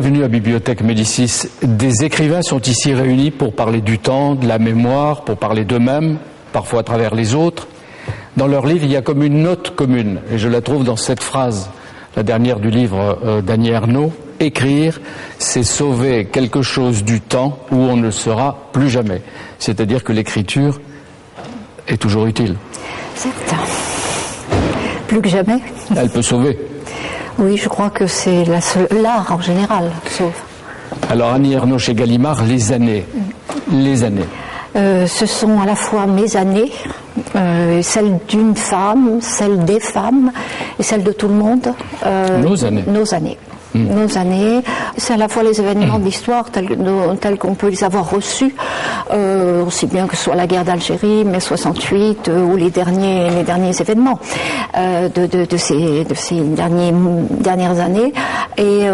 bienvenue à Bibliothèque Médicis. Des écrivains sont ici réunis pour parler du temps, de la mémoire, pour parler d'eux-mêmes, parfois à travers les autres. Dans leur livre, il y a comme une note commune, et je la trouve dans cette phrase, la dernière du livre d'Annie Ernaux. Écrire, c'est sauver quelque chose du temps où on ne sera plus jamais. C'est-à-dire que l'écriture est toujours utile. Certes. Plus que jamais. Elle peut sauver. Oui, je crois que c'est l'art en général, sauf. Alors Annie Ernaux chez Gallimard, les années. Les années. Ce sont à la fois mes années, celles d'une femme, celles des femmes et celles de tout le monde. Nos années. Nos années. Nos années, c'est à la fois les événements de l'histoire tels qu'on peut les avoir reçus, aussi bien que ce soit la guerre d'Algérie, mai 68 ou les derniers événements de ces dernières années, et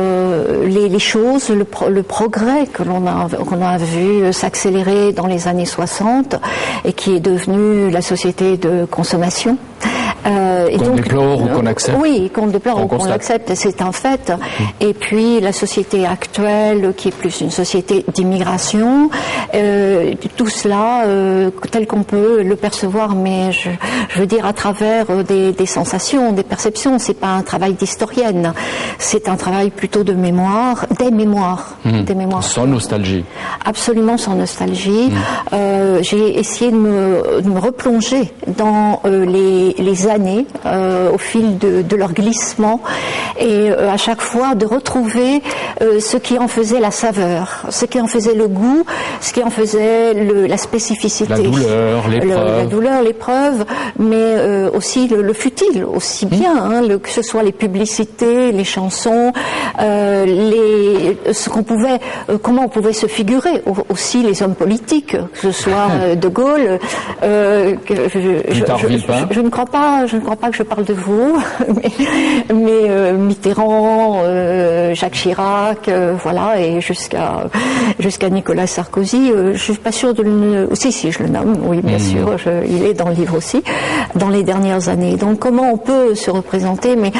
les choses, le progrès que l'on a vu s'accélérer dans les années 60 et qui est devenu la société de consommation. Qu'on déplore ou qu'on accepte. Oui, qu'on déplore ou qu'on l'accepte, c'est un fait. Et puis la société actuelle, qui est plus une société d'immigration, tout cela tel qu'on peut le percevoir, mais je veux dire à travers des sensations, des perceptions. C'est pas un travail d'historienne, c'est un travail plutôt de mémoire, des mémoires. Sans nostalgie. Absolument sans nostalgie. J'ai essayé de me replonger dans les années au fil de leur glissement, et à chaque fois de retrouver ce qui en faisait la saveur, ce qui en faisait le goût, ce qui en faisait la spécificité. La douleur, l'épreuve. La douleur, l'épreuve, mais aussi le futile, aussi bien, que ce soit les publicités, les chansons, comment on pouvait se figurer, aussi les hommes politiques, que ce soit De Gaulle, je ne crois pas que je parle de vous, mais Mitterrand, Jacques Chirac, voilà, et jusqu'à Nicolas Sarkozy. Je suis pas sûre de le... Si, je le nomme, oui, bien sûr, il est dans le livre aussi, dans les dernières années. Donc comment on peut se représenter, mais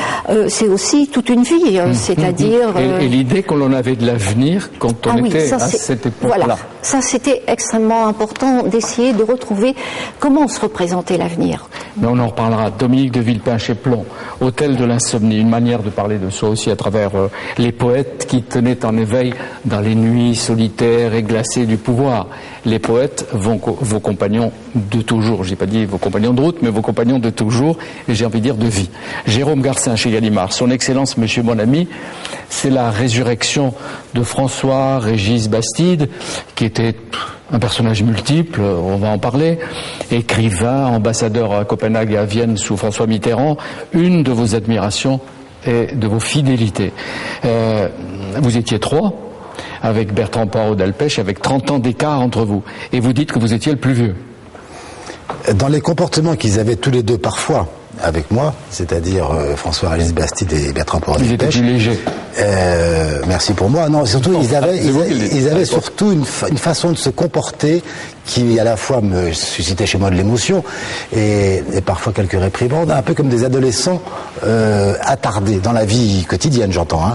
c'est aussi toute une vie, c'est-à-dire... Et l'idée que l'on avait de l'avenir quand on était à cette époque-là. Voilà, ça c'était extrêmement important d'essayer de retrouver comment se représenter l'avenir. Mais on en reparlera. Dominique de Villepin-Chéplon, Hôtel de l'insomnie, une manière de parler de soi aussi à travers les poètes qui tenaient en éveil dans les nuits solitaires et glacées du pouvoir. Les poètes, vos compagnons de toujours, j'ai pas dit vos compagnons de route, mais vos compagnons de toujours, et j'ai envie de dire de vie. Jérôme Garcin chez Gallimard, son Excellence Monsieur mon ami, c'est la résurrection de François-Régis Bastide, qui était un personnage multiple, on va en parler, écrivain, ambassadeur à Copenhague et à Vienne sous François Mitterrand, une de vos admirations et de vos fidélités. Vous étiez trois, avec Bertrand Poirot d'Alpech, avec 30 ans d'écart entre vous, et vous dites que vous étiez le plus vieux. Dans les comportements qu'ils avaient tous les deux parfois avec moi, c'est-à-dire François-Régis Bastide et Bertrand Poirot d'Alpech. Ils étaient plus légers. Merci pour moi. Non, surtout ils avaient surtout une façon de se comporter qui à la fois me suscitait chez moi de l'émotion et parfois quelques réprimandes, un peu comme des adolescents attardés dans la vie quotidienne, j'entends.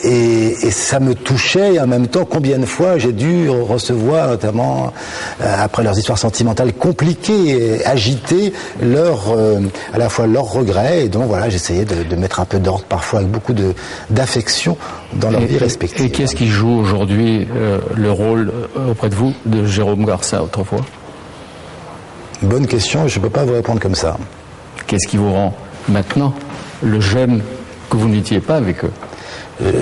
Et ça me touchait, et en même temps, combien de fois j'ai dû recevoir, notamment après leurs histoires sentimentales compliquées et agitées, à la fois leurs regrets, et donc voilà, j'essayais de mettre un peu d'ordre parfois avec beaucoup d'affection dans leur vie respective. Et qu'est-ce qui joue aujourd'hui le rôle auprès de vous de Jérôme Garcin autrefois? Bonne question, je ne peux pas vous répondre comme ça. Qu'est-ce qui vous rend maintenant le jeune que vous n'étiez pas avec eux?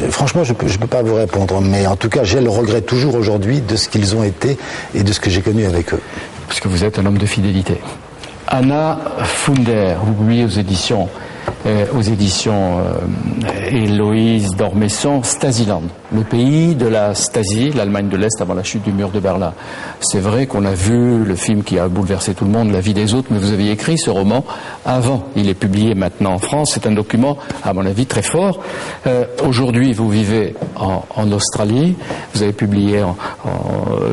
Franchement, je peux pas vous répondre, mais en tout cas, j'ai le regret toujours aujourd'hui de ce qu'ils ont été et de ce que j'ai connu avec eux. Parce que vous êtes un homme de fidélité. Anna Funder, vous publiez aux éditions Héloïse d'Ormesson, Stasiland, le pays de la Stasi, l'Allemagne de l'Est avant la chute du mur de Berlin. C'est vrai qu'on a vu le film qui a bouleversé tout le monde, La vie des autres, mais vous aviez écrit ce roman avant. Il est publié maintenant en France. C'est un document, à mon avis, très fort. Aujourd'hui, vous vivez en Australie. Vous avez publié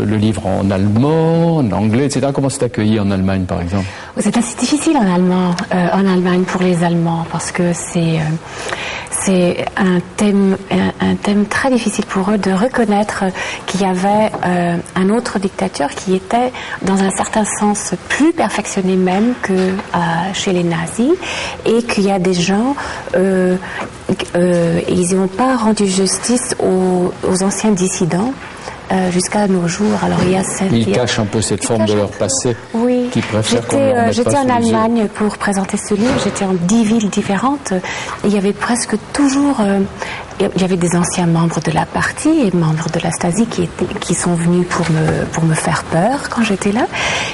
le livre en allemand, en anglais, etc. Comment c'est accueilli en Allemagne, par exemple? C'est assez difficile en Allemagne pour les Allemands, parce que c'est un thème très difficile pour eux de reconnaître qu'il y avait un autre dictateur qui était dans un certain sens plus perfectionné même que chez les nazis, et qu'il y a des gens, ils n'ont pas rendu justice aux anciens dissidents jusqu'à nos jours. Alors ils cachent un peu cette forme de leur passé. Oui. Qui préfèrent qu'on leur mette j'étais pas en sous les yeux. Allemagne pour présenter ce livre. J'étais en 10 villes différentes. Et il y avait presque toujours il y avait des anciens membres de la partie et membres de la Stasi qui sont venus pour me faire peur quand j'étais là.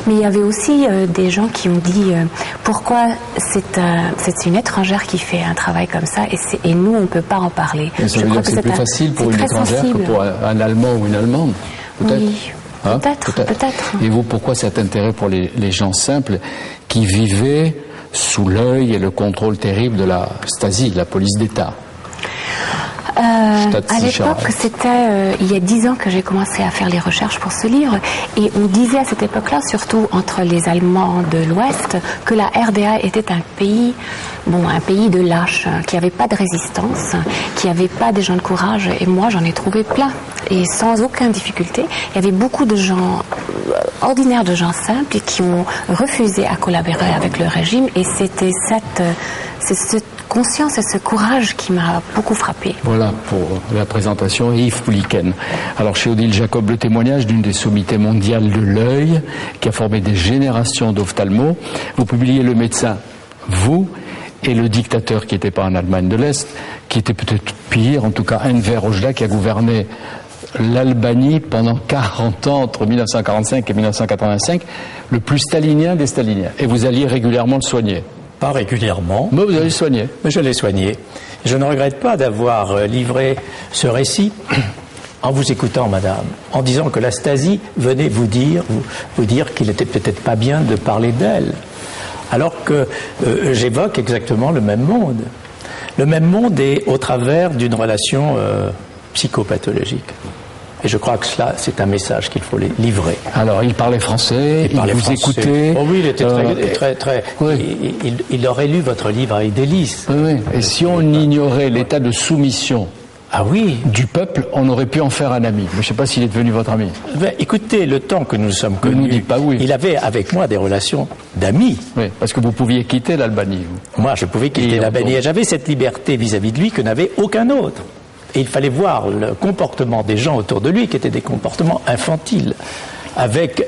Mais il y avait aussi des gens qui ont dit pourquoi c'est une étrangère qui fait un travail comme ça et nous on peut pas en parler. Mais ça veut dire que c'est plus facile pour une étrangère que pour un Allemand ou une Allemande, peut-être. Oui. Hein, peut-être. Et vous, pourquoi cet intérêt pour les gens simples qui vivaient sous l'œil et le contrôle terrible de la Stasi, de la police d'État? À l'époque, c'était il y a 10 ans que j'ai commencé à faire les recherches pour ce livre, et on disait à cette époque-là, surtout entre les Allemands de l'Ouest, que la RDA était un pays de lâches, qui n'avait pas de résistance, qui n'avait pas des gens de courage, et moi j'en ai trouvé plein, et sans aucune difficulté. Il y avait beaucoup de gens ordinaires, de gens simples, qui ont refusé à collaborer avec le régime, et c'était cette conscience et ce courage qui m'a beaucoup frappé. Voilà pour la présentation. Yves Pouliken. Alors chez Odile Jacob, le témoignage d'une des sommités mondiales de l'œil qui a formé des générations d'ophtalmos. Vous publiez Le médecin, vous, et le dictateur qui n'était pas en Allemagne de l'Est, qui était peut-être pire, en tout cas Enver Hoxha, qui a gouverné l'Albanie pendant 40 ans, entre 1945 et 1985, le plus stalinien des staliniens. Et vous alliez régulièrement le soigner. Pas régulièrement. Mais vous allez le soigner. Mais je l'ai soigné. Je ne regrette pas d'avoir livré ce récit en vous écoutant, madame, en disant que la Stasi venait vous dire qu'il n'était peut-être pas bien de parler d'elle. Alors que j'évoque exactement le même monde. Le même monde est au travers d'une relation psychopathologique. Et je crois que cela, c'est un message qu'il faut livrer. Alors, il parlait français, il vous écoutait. Oh oui, il était très... Oui. Il aurait lu votre livre avec délice. Oui. Et si on ignorait l'état de soumission du peuple, on aurait pu en faire un ami. Mais je ne sais pas s'il est devenu votre ami. Ben, écoutez, le temps que nous sommes connus, ne nous dites pas oui. Il avait avec moi des relations d'amis. Oui, parce que vous pouviez quitter l'Albanie. Moi, je pouvais quitter l'Albanie. Et j'avais cette liberté vis-à-vis de lui que n'avait aucun autre. Et il fallait voir le comportement des gens autour de lui, qui étaient des comportements infantiles. Avec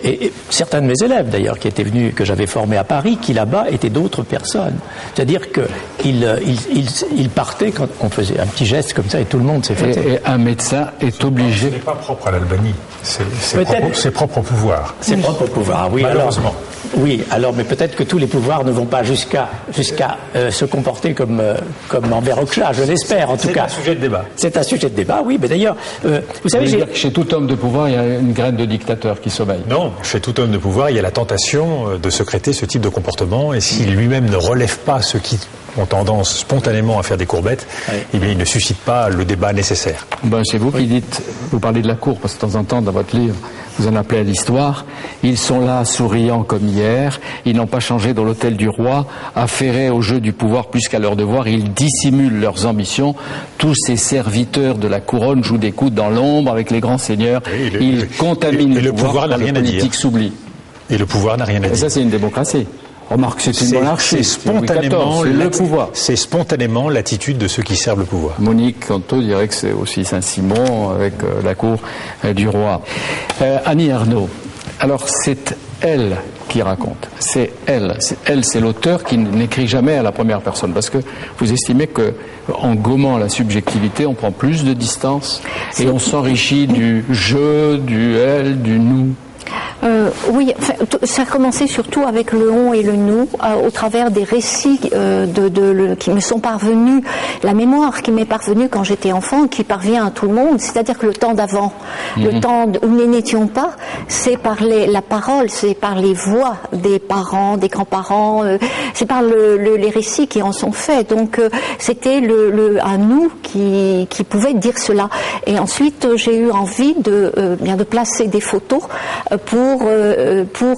certains de mes élèves, d'ailleurs, qui étaient venus, que j'avais formés à Paris, qui là-bas étaient d'autres personnes. C'est-à-dire qu'ils partaient quand on faisait un petit geste comme ça et tout le monde s'est fait. Et un médecin est obligé. Ce n'est pas propre à l'Albanie. C'est propre au pouvoir. C'est propre au pouvoir, oui. Malheureusement. Alors, mais peut-être que tous les pouvoirs ne vont pas jusqu'à se comporter comme Enver Hoxha, je l'espère en tout cas. C'est un sujet de débat. C'est un sujet de débat, oui, mais d'ailleurs, vous savez... dire que chez tout homme de pouvoir, il y a une graine de dictateur qui sommeille. Non, chez tout homme de pouvoir, il y a la tentation de secréter ce type de comportement, et s'il lui-même ne relève pas ceux qui ont tendance spontanément à faire des courbettes, eh bien, il ne suscite pas le débat nécessaire. C'est vous qui dites, vous parlez de la cour, parce que de temps en temps, dans votre livre, vous en appelez à l'histoire. Ils sont là, souriants comme hier. Ils n'ont pas changé dans l'hôtel du roi, affairés au jeu du pouvoir plus qu'à leur devoir. Ils dissimulent leurs ambitions. Tous ces serviteurs de la couronne jouent des coudes dans l'ombre avec les grands seigneurs. Ils contaminent le pouvoir quand le politique s'oublie. Et le pouvoir n'a rien à dire. Et ça, c'est une démocratie. Remarque, c'est une monarchie. C'est spontanément l'attitude de ceux qui servent le pouvoir. Monique Canto dirait que c'est aussi Saint-Simon avec la cour du roi. Annie Ernaux, alors c'est elle qui raconte. C'est elle, c'est l'auteur qui n'écrit jamais à la première personne. Parce que vous estimez que en gommant la subjectivité, on prend plus de distance et on s'enrichit du je, du elle, du nous. Oui, enfin, ça a commencé surtout avec le on et le nous, au travers des récits qui me sont parvenus, la mémoire qui m'est parvenue quand j'étais enfant, qui parvient à tout le monde, c'est-à-dire que le temps d'avant, le temps où nous n'étions pas, c'est par la parole, c'est par les voix des parents, des grands-parents, c'est par les récits qui en sont faits. Donc c'était un nous qui pouvait dire cela. Et ensuite j'ai eu envie de placer des photos pour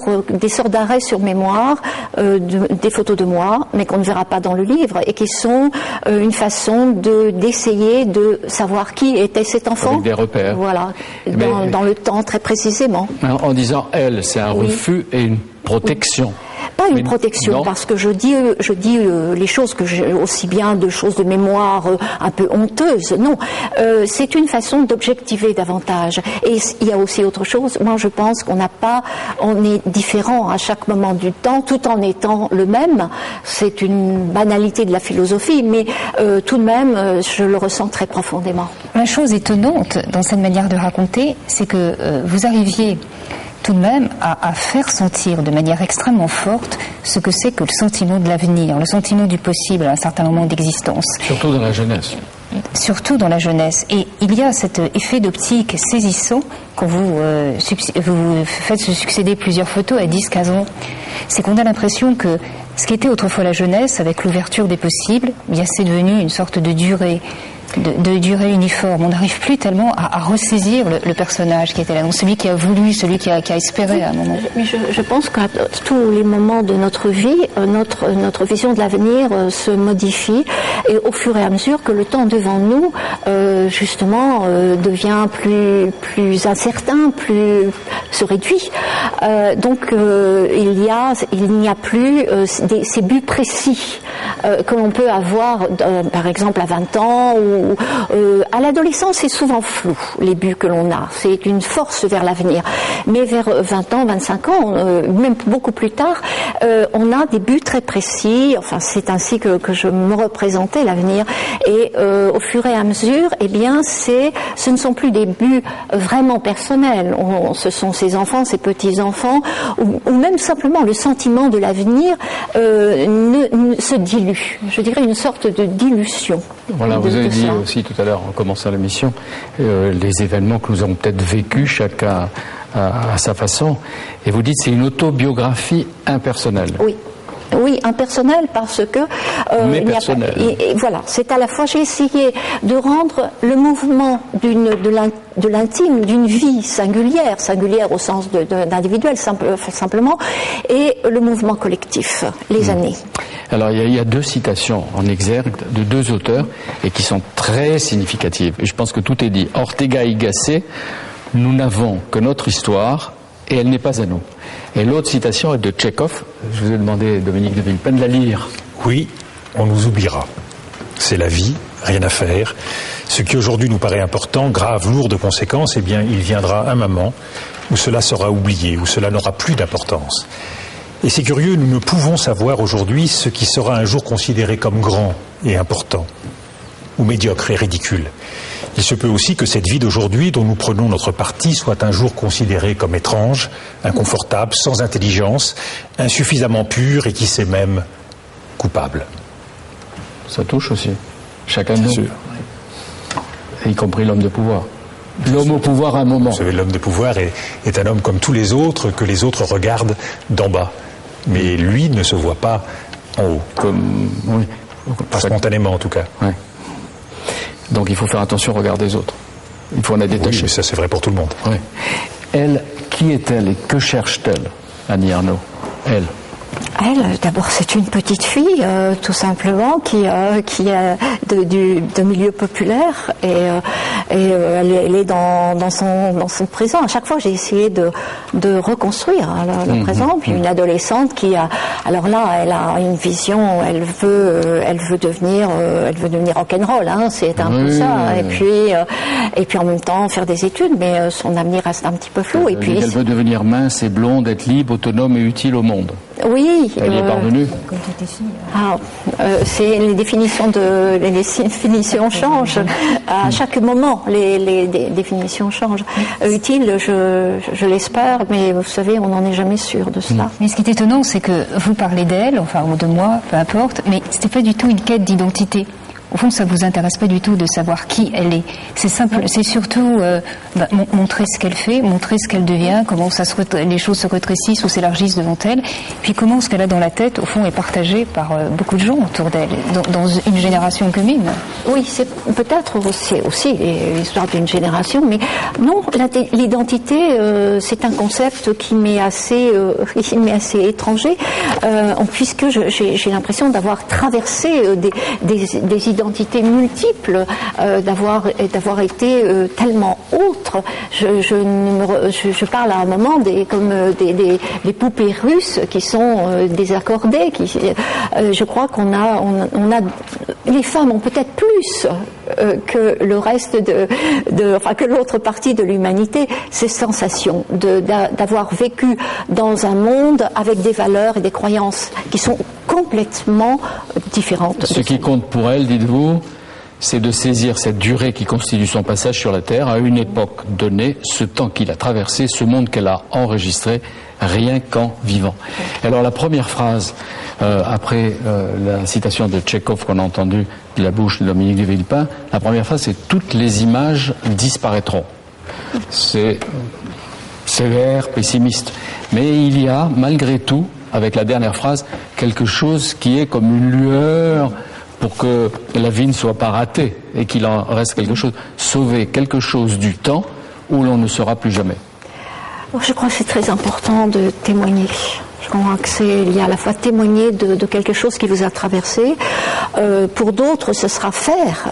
pour des sortes d'arrêts sur mémoire, des photos de moi, mais qu'on ne verra pas dans le livre, et qui sont une façon d'essayer de savoir qui était cet enfant. Avec des repères. Voilà, dans le temps très précisément. En disant elle, c'est un refus et une protection. Pas une protection, parce que je dis les choses que j'ai aussi bien de choses de mémoire un peu honteuses. Non, c'est une façon d'objectiver davantage. Et il y a aussi autre chose. Moi, je pense on est différent à chaque moment du temps, tout en étant le même. C'est une banalité de la philosophie, mais tout de même, je le ressens très profondément. La chose étonnante dans cette manière de raconter, c'est que vous arriviez tout de même à faire sentir de manière extrêmement forte ce que c'est que le sentiment de l'avenir, le sentiment du possible à un certain moment d'existence. Surtout dans la jeunesse. Surtout dans la jeunesse. Et il y a cet effet d'optique saisissant quand vous faites se succéder plusieurs photos à 10-15 ans. C'est qu'on a l'impression que ce qui était autrefois la jeunesse, avec l'ouverture des possibles, bien c'est devenu une sorte de durée. De durée uniforme. On n'arrive plus tellement à ressaisir le personnage qui était là, donc celui qui a voulu, celui qui a espéré à un moment. Mais je pense qu'à tous les moments de notre vie, notre vision de l'avenir se modifie, et au fur et à mesure que le temps devant nous, justement, devient plus incertain, se réduit. Donc il n'y a plus ces buts précis que l'on peut avoir, par exemple à 20 ans ou à l'adolescence, c'est souvent flou, les buts que l'on a. C'est une force vers l'avenir. Mais vers 20 ans, 25 ans, même beaucoup plus tard, on a des buts très précis. Enfin, c'est ainsi que je me représentais l'avenir. Et au fur et à mesure, eh bien, ce ne sont plus des buts vraiment personnels. Ce sont ses enfants, ses petits-enfants, ou même simplement le sentiment de l'avenir se dilue. Je dirais une sorte de dilution. Voilà, vous avez dit aussi tout à l'heure, en commençant l'émission, les événements que nous avons peut-être vécus, chacun à sa façon. Et vous dites c'est une autobiographie impersonnelle. Oui, impersonnel, parce que mais personnel. Et voilà, c'est à la fois, j'ai essayé de rendre le mouvement de l'intime, d'une vie singulière au sens d'individuel simplement, et le mouvement collectif, les années. Alors il y a deux citations en exergue de deux auteurs et qui sont très significatives. Et je pense que tout est dit. Ortega y Gasset, nous n'avons que notre histoire et elle n'est pas à nous. Et l'autre citation est de Tchekhov. Je vous ai demandé, Dominique de Villepin, de la lire. Oui, on nous oubliera. C'est la vie, rien à faire. Ce qui aujourd'hui nous paraît important, grave, lourd de conséquences, eh bien, il viendra un moment où cela sera oublié, où cela n'aura plus d'importance. Et c'est curieux, nous ne pouvons savoir aujourd'hui ce qui sera un jour considéré comme grand et important, ou médiocre et ridicule. Il se peut aussi que cette vie d'aujourd'hui dont nous prenons notre parti soit un jour considérée comme étrange, inconfortable, sans intelligence, insuffisamment pure et qui sait même coupable. Ça touche aussi chacun de nous, y compris l'homme de pouvoir. L'homme au pouvoir à un moment. Vous savez, l'homme de pouvoir est un homme comme tous les autres, que les autres regardent d'en bas. Mais lui ne se voit pas en haut. Pas spontanément en tout cas. Oui. Donc il faut faire attention au regard des autres. Il faut en être détaché. Oui, mais ça c'est vrai pour tout le monde. Oui. Elle, qui est-elle et que cherche-t-elle, Annie Ernaux? Elle, d'abord, c'est une petite fille, tout simplement, qui est de milieu populaire, et elle est dans son présent. À chaque fois, j'ai essayé de reconstruire le présent. Puis une adolescente qui a, alors là, elle a une vision. Elle veut devenir rock'n'roll. Hein, c'est un peu ça. Et puis en même temps faire des études, mais son avenir reste un petit peu flou. Et puis elle veut devenir mince et blonde, être libre, autonome et utile au monde. Oui. Elle y est parvenue. C'est les définitions changent à chaque moment. Les définitions changent. Utile, je l'espère, mais vous savez, on n'en est jamais sûr de cela. Mais ce qui est étonnant, c'est que vous parlez d'elle, enfin ou de moi, peu importe, mais c'était pas du tout une quête d'identité. au fond, ça vous intéresse pas du tout de savoir qui elle est. C'est simple, c'est surtout montrer ce qu'elle fait, montrer ce qu'elle devient, comment les choses se rétrécissent ou s'élargissent devant elle, puis comment ce qu'elle a dans la tête, au fond, est partagé par beaucoup de gens autour d'elle, dans une génération commune. Oui, c'est peut-être aussi l'histoire d'une génération, mais non, l'identité, c'est un concept qui m'est assez étranger, puisque j'ai l'impression d'avoir traversé des identités multiples, d'avoir été tellement autre. Je parle à un moment des poupées russes qui sont désaccordées. Je crois qu'on a les femmes ont peut-être plus que le reste que l'autre partie de l'humanité, ces sensations d'avoir vécu dans un monde avec des valeurs et des croyances qui sont complètement différentes. Ce qui compte pour elle, dites-vous, c'est de saisir cette durée qui constitue son passage sur la Terre à une époque donnée, ce temps qu'il a traversé, ce monde qu'elle a enregistré, rien qu'en vivant. Alors la première phrase, après la citation de Tchekhov qu'on a entendue de la bouche de Dominique de Villepin, la première phrase c'est « Toutes les images disparaîtront ». C'est sévère, pessimiste. Mais il y a, malgré tout, avec la dernière phrase, quelque chose qui est comme une lueur pour que la vie ne soit pas ratée et qu'il en reste quelque chose. Sauver quelque chose du temps où l'on ne sera plus jamais. Je crois que c'est très important de témoigner. Je crois que il y a à la fois témoigner de quelque chose qui vous a traversé. Pour d'autres, ce sera faire.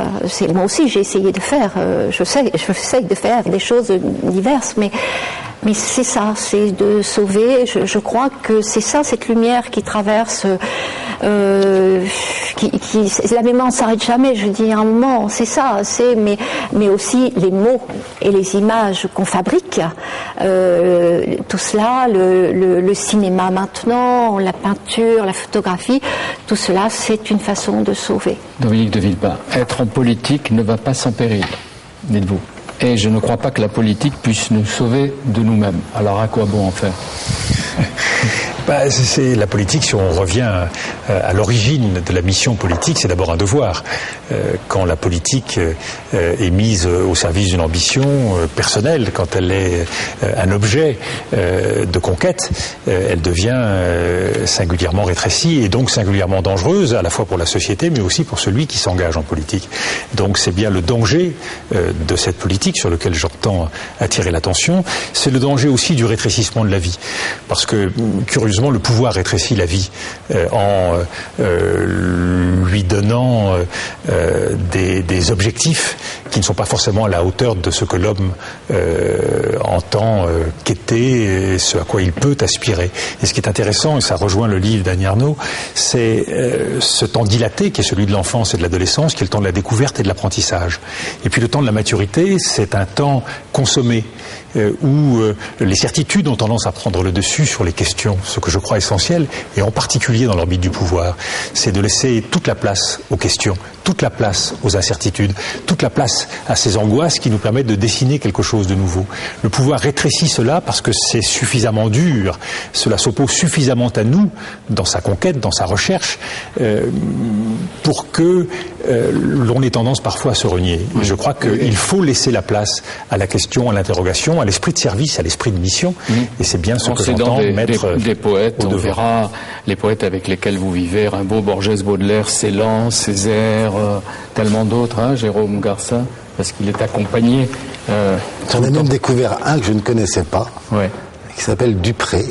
Moi aussi, j'ai essayé de faire. J'essaye de faire des choses diverses, mais c'est ça, c'est de sauver. Je crois que c'est ça, cette lumière qui traverse. La mémoire ne s'arrête jamais. Je dis à un moment, c'est ça. Mais aussi les mots et les images qu'on fabrique. Tout cela, le cinéma maintenant, la peinture, la photographie, tout cela, c'est une façon de sauver. Dominique de Villepin, être en politique ne va pas sans péril, dites-vous. Et je ne crois pas que la politique puisse nous sauver de nous-mêmes. Alors à quoi bon en faire ? C'est la politique, si on revient à l'origine de la mission politique, c'est d'abord un devoir. Quand la politique est mise au service d'une ambition personnelle, quand elle est un objet de conquête, elle devient singulièrement rétrécie et donc singulièrement dangereuse, à la fois pour la société, mais aussi pour celui qui s'engage en politique. Donc c'est bien le danger de cette politique sur lequel j'entends attirer l'attention. C'est le danger aussi du rétrécissement de la vie. Parce que, curieusement, le pouvoir rétrécit la vie en lui donnant des objectifs qui ne sont pas forcément à la hauteur de ce que l'homme entend qu'était, ce à quoi il peut aspirer. Et ce qui est intéressant, et ça rejoint le livre d'Annie Ernaux, c'est ce temps dilaté qui est celui de l'enfance et de l'adolescence, qui est le temps de la découverte et de l'apprentissage. Et puis le temps de la maturité, c'est un temps consommé, où les certitudes ont tendance à prendre le dessus sur les questions, ce que je crois essentiel, et en particulier dans l'orbite du pouvoir, c'est de laisser toute la place aux questions, toute la place aux incertitudes, toute la place à ces angoisses qui nous permettent de dessiner quelque chose de nouveau. Le pouvoir rétrécit cela parce que c'est suffisamment dur, cela s'oppose suffisamment à nous, dans sa conquête, dans sa recherche, pour que l'on ait tendance parfois à se renier. Je crois qu'il faut laisser la place à la question, à l'interrogation, à l'esprit de service, à l'esprit de mission, et c'est bien ce que j'entends mettre des poètes, on verra les poètes avec lesquels vous vivez, Rimbaud, Borges, Baudelaire, Celan, Césaire, tellement d'autres, hein, Jérôme Garcin, parce qu'il est accompagné. J'en ai même découvert un que je ne connaissais pas, qui s'appelle Dupré.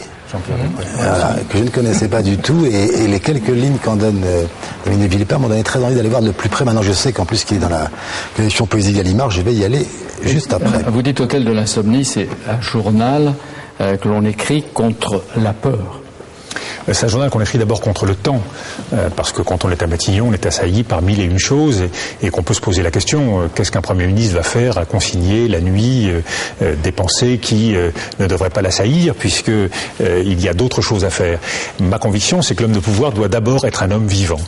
Voilà, que je ne connaissais pas du tout, et les quelques lignes qu'en donne Dominique de Villepin m'ont donné très envie d'aller voir de plus près. Maintenant je sais qu'en plus qu'il est dans la collection Poésie Gallimard, je vais y aller juste après. Vous dites Hôtel de l'insomnie, c'est un journal que l'on écrit contre la peur. C'est un journal qu'on écrit d'abord contre le temps, parce que quand on est à Matignon, on est assailli par mille et une choses, et qu'on peut se poser la question, qu'est-ce qu'un Premier ministre va faire à consigner la nuit des pensées qui ne devraient pas l'assaillir, puisque il y a d'autres choses à faire. Ma conviction, c'est que l'homme de pouvoir doit d'abord être un homme vivant.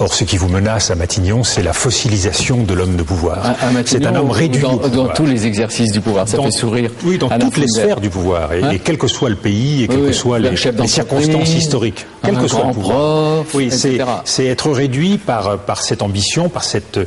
Or, ce qui vous menace à Matignon, c'est la fossilisation de l'homme de pouvoir. C'est un homme réduit dans tous les exercices du pouvoir. Ça fait sourire. Oui, dans toutes les sphères du pouvoir, et quel que soit le pays, et quelles que soient les circonstances historiques, quel que soit le pouvoir. Oui, c'est être réduit par cette ambition, par cette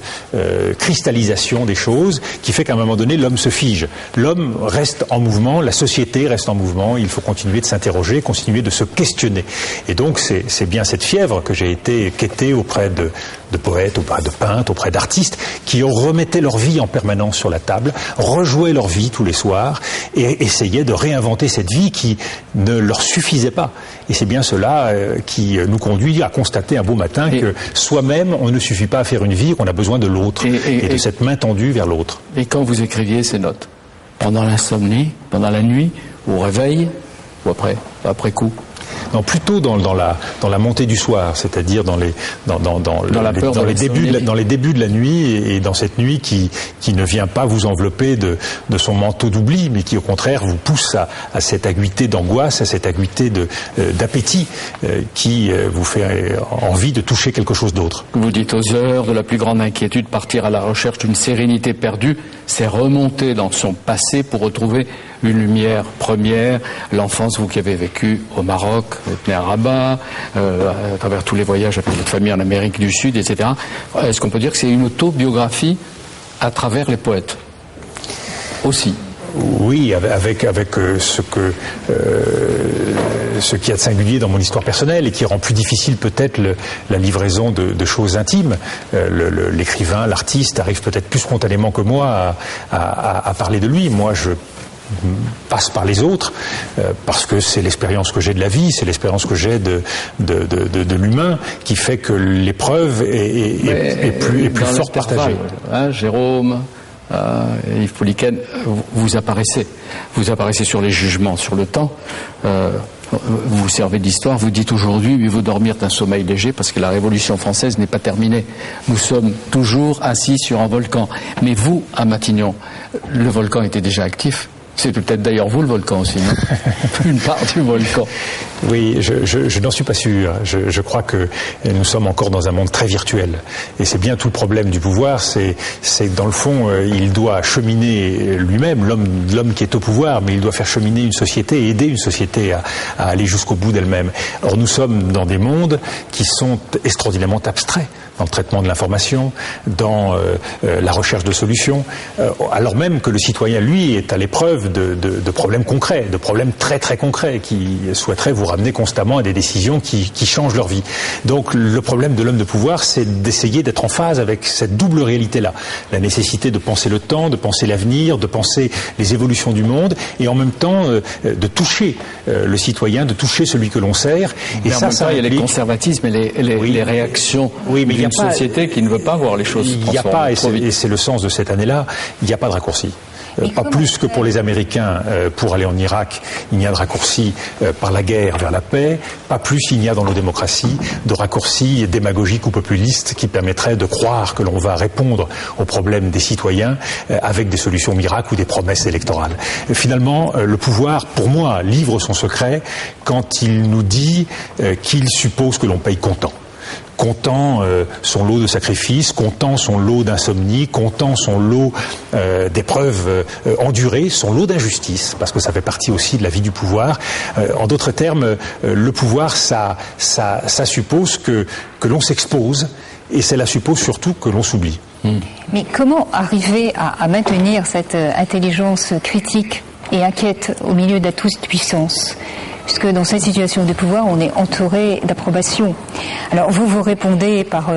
cristallisation des choses, qui fait qu'à un moment donné, l'homme se fige. L'homme reste en mouvement, la société reste en mouvement. Il faut continuer de s'interroger, continuer de se questionner. Et donc, c'est bien cette fièvre que j'ai été quêter auprès de poètes, auprès de peintres, auprès d'artistes qui remettaient leur vie en permanence sur la table, rejouaient leur vie tous les soirs et essayaient de réinventer cette vie qui ne leur suffisait pas. Et c'est bien cela qui nous conduit à constater un beau matin que soi-même, on ne suffit pas à faire une vie, qu'on a besoin de l'autre et de cette main tendue vers l'autre. Et quand vous écriviez ces notes, pendant l'insomnie, pendant la nuit, au réveil ou après coup? Non, plutôt dans la montée du soir, c'est-à-dire dans les débuts de la nuit et dans cette nuit qui ne vient pas vous envelopper de son manteau d'oubli, mais qui au contraire vous pousse à cette acuité d'angoisse, à cette acuité d'appétit qui vous fait envie de toucher quelque chose d'autre. Vous dites aux heures de la plus grande inquiétude, partir à la recherche d'une sérénité perdue, c'est remonter dans son passé pour retrouver une lumière première, l'enfance, vous qui avez vécu au Maroc, vous êtes né à Rabat, à travers tous les voyages avec votre famille en Amérique du Sud, etc. Est-ce qu'on peut dire que c'est une autobiographie à travers les poètes aussi? Oui, avec ce qu'il y a de singulier dans mon histoire personnelle et qui rend plus difficile peut-être la livraison de choses intimes. L'écrivain, l'artiste arrive peut-être plus spontanément que moi à parler de lui. Moi, je passe par les autres parce que c'est l'expérience que j'ai de la vie, c'est l'expérience que j'ai de l'humain qui fait que l'épreuve est plus forte partagée. Jérôme, Yves Pouliken, vous apparaissez sur les jugements, sur le temps. Vous servez d'histoire, vous dites aujourd'hui, mieux vaut dormir d'un sommeil léger parce que la Révolution française n'est pas terminée. Nous sommes toujours assis sur un volcan. Mais vous, à Matignon, le volcan était déjà actif. C'est peut-être d'ailleurs vous le volcan aussi, non? Une part du volcan. Oui, je n'en suis pas sûr. Je crois que nous sommes encore dans un monde très virtuel. Et c'est bien tout le problème du pouvoir, c'est dans le fond, il doit cheminer lui-même, l'homme qui est au pouvoir, mais il doit faire cheminer une société et aider une société à aller jusqu'au bout d'elle-même. Or, nous sommes dans des mondes qui sont extraordinairement abstraits, dans le traitement de l'information, dans la recherche de solutions, alors même que le citoyen, lui, est à l'épreuve de problèmes concrets, de problèmes très très concrets, qui souhaiteraient vous ramener constamment à des décisions qui changent leur vie. Donc le problème de l'homme de pouvoir, c'est d'essayer d'être en phase avec cette double réalité-là. La nécessité de penser le temps, de penser l'avenir, de penser les évolutions du monde, et en même temps de toucher le citoyen, de toucher celui que l'on sert. Et ça il y a les conservatismes et les réactions d'une société qui ne veut pas voir les choses se transformer. Il n'y a pas, et c'est le sens de cette année-là, il n'y a pas de raccourci. Pas plus que pour les Américains pour aller en Irak, il n'y a de raccourci par la guerre vers la paix, pas plus il n'y a dans nos démocraties de raccourcis démagogiques ou populistes qui permettraient de croire que l'on va répondre aux problèmes des citoyens avec des solutions miracles ou des promesses électorales. Finalement, le pouvoir, pour moi, livre son secret quand il nous dit qu'il suppose que l'on paye comptant. Comptant son lot de sacrifices, comptant son lot d'insomnie, comptant son lot d'épreuves endurées, son lot d'injustice, parce que ça fait partie aussi de la vie du pouvoir. En d'autres termes, le pouvoir, ça suppose que l'on s'expose, et cela suppose surtout que l'on s'oublie. Mais comment arriver à maintenir cette intelligence critique et inquiète au milieu de la toute-puissance ? Puisque dans cette situation de pouvoir, on est entouré d'approbation. Alors vous répondez par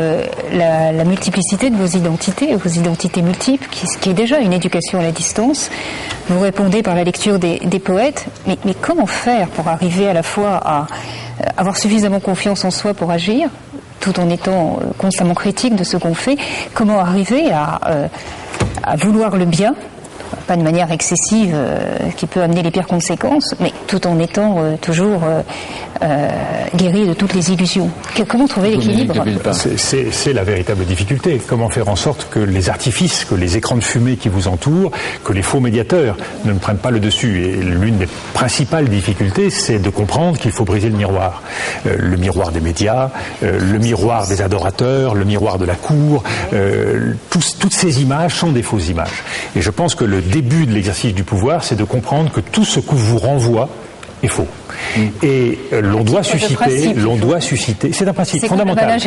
la multiplicité de vos identités multiples, qui est déjà une éducation à la distance. Vous répondez par la lecture des poètes. Mais comment faire pour arriver à la fois à avoir suffisamment confiance en soi pour agir, tout en étant constamment critique de ce qu'on fait? Comment arriver à vouloir le bien, pas de manière excessive qui peut amener les pires conséquences, mais tout en étant toujours guéri de toutes les illusions. Comment trouver l'équilibre? C'est la véritable difficulté. Comment faire en sorte que les artifices, que les écrans de fumée qui vous entourent, que les faux médiateurs ne prennent pas le dessus. Et l'une des principale difficulté, c'est de comprendre qu'il faut briser le miroir. Le miroir des médias, le miroir des adorateurs, le miroir de la cour, toutes ces images sont des fausses images. Et je pense que le début de l'exercice du pouvoir, c'est de comprendre que tout ce qu'on vous renvoie est faux. Et l'on doit susciter, c'est un principe fondamental,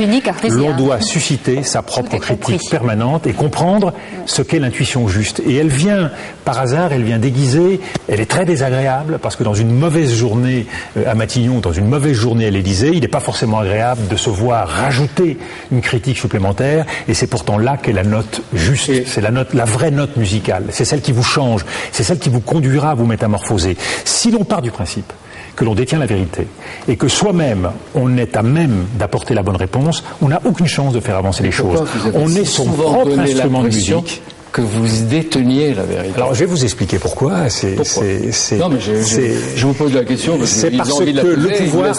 l'on doit susciter sa propre critique permanente et comprendre ce qu'est l'intuition juste. Et elle vient, par hasard, elle vient déguisée, elle est très désagréable, parce que dans une mauvaise journée à Matignon, dans une mauvaise journée à l'Élysée, il n'est pas forcément agréable de se voir rajouter une critique supplémentaire, et c'est pourtant là qu'est la note juste, c'est la vraie note musicale, c'est celle qui vous change, c'est celle qui vous conduira à vous métamorphoser. Si l'on part du principe que l'on détient la vérité et que soi-même on est à même d'apporter la bonne réponse, on n'a aucune chance de faire avancer les choses. On est son propre instrument de musique. Que vous déteniez la vérité. Alors je vais vous expliquer pourquoi. Non mais je vous pose la question. C'est parce que le pouvoir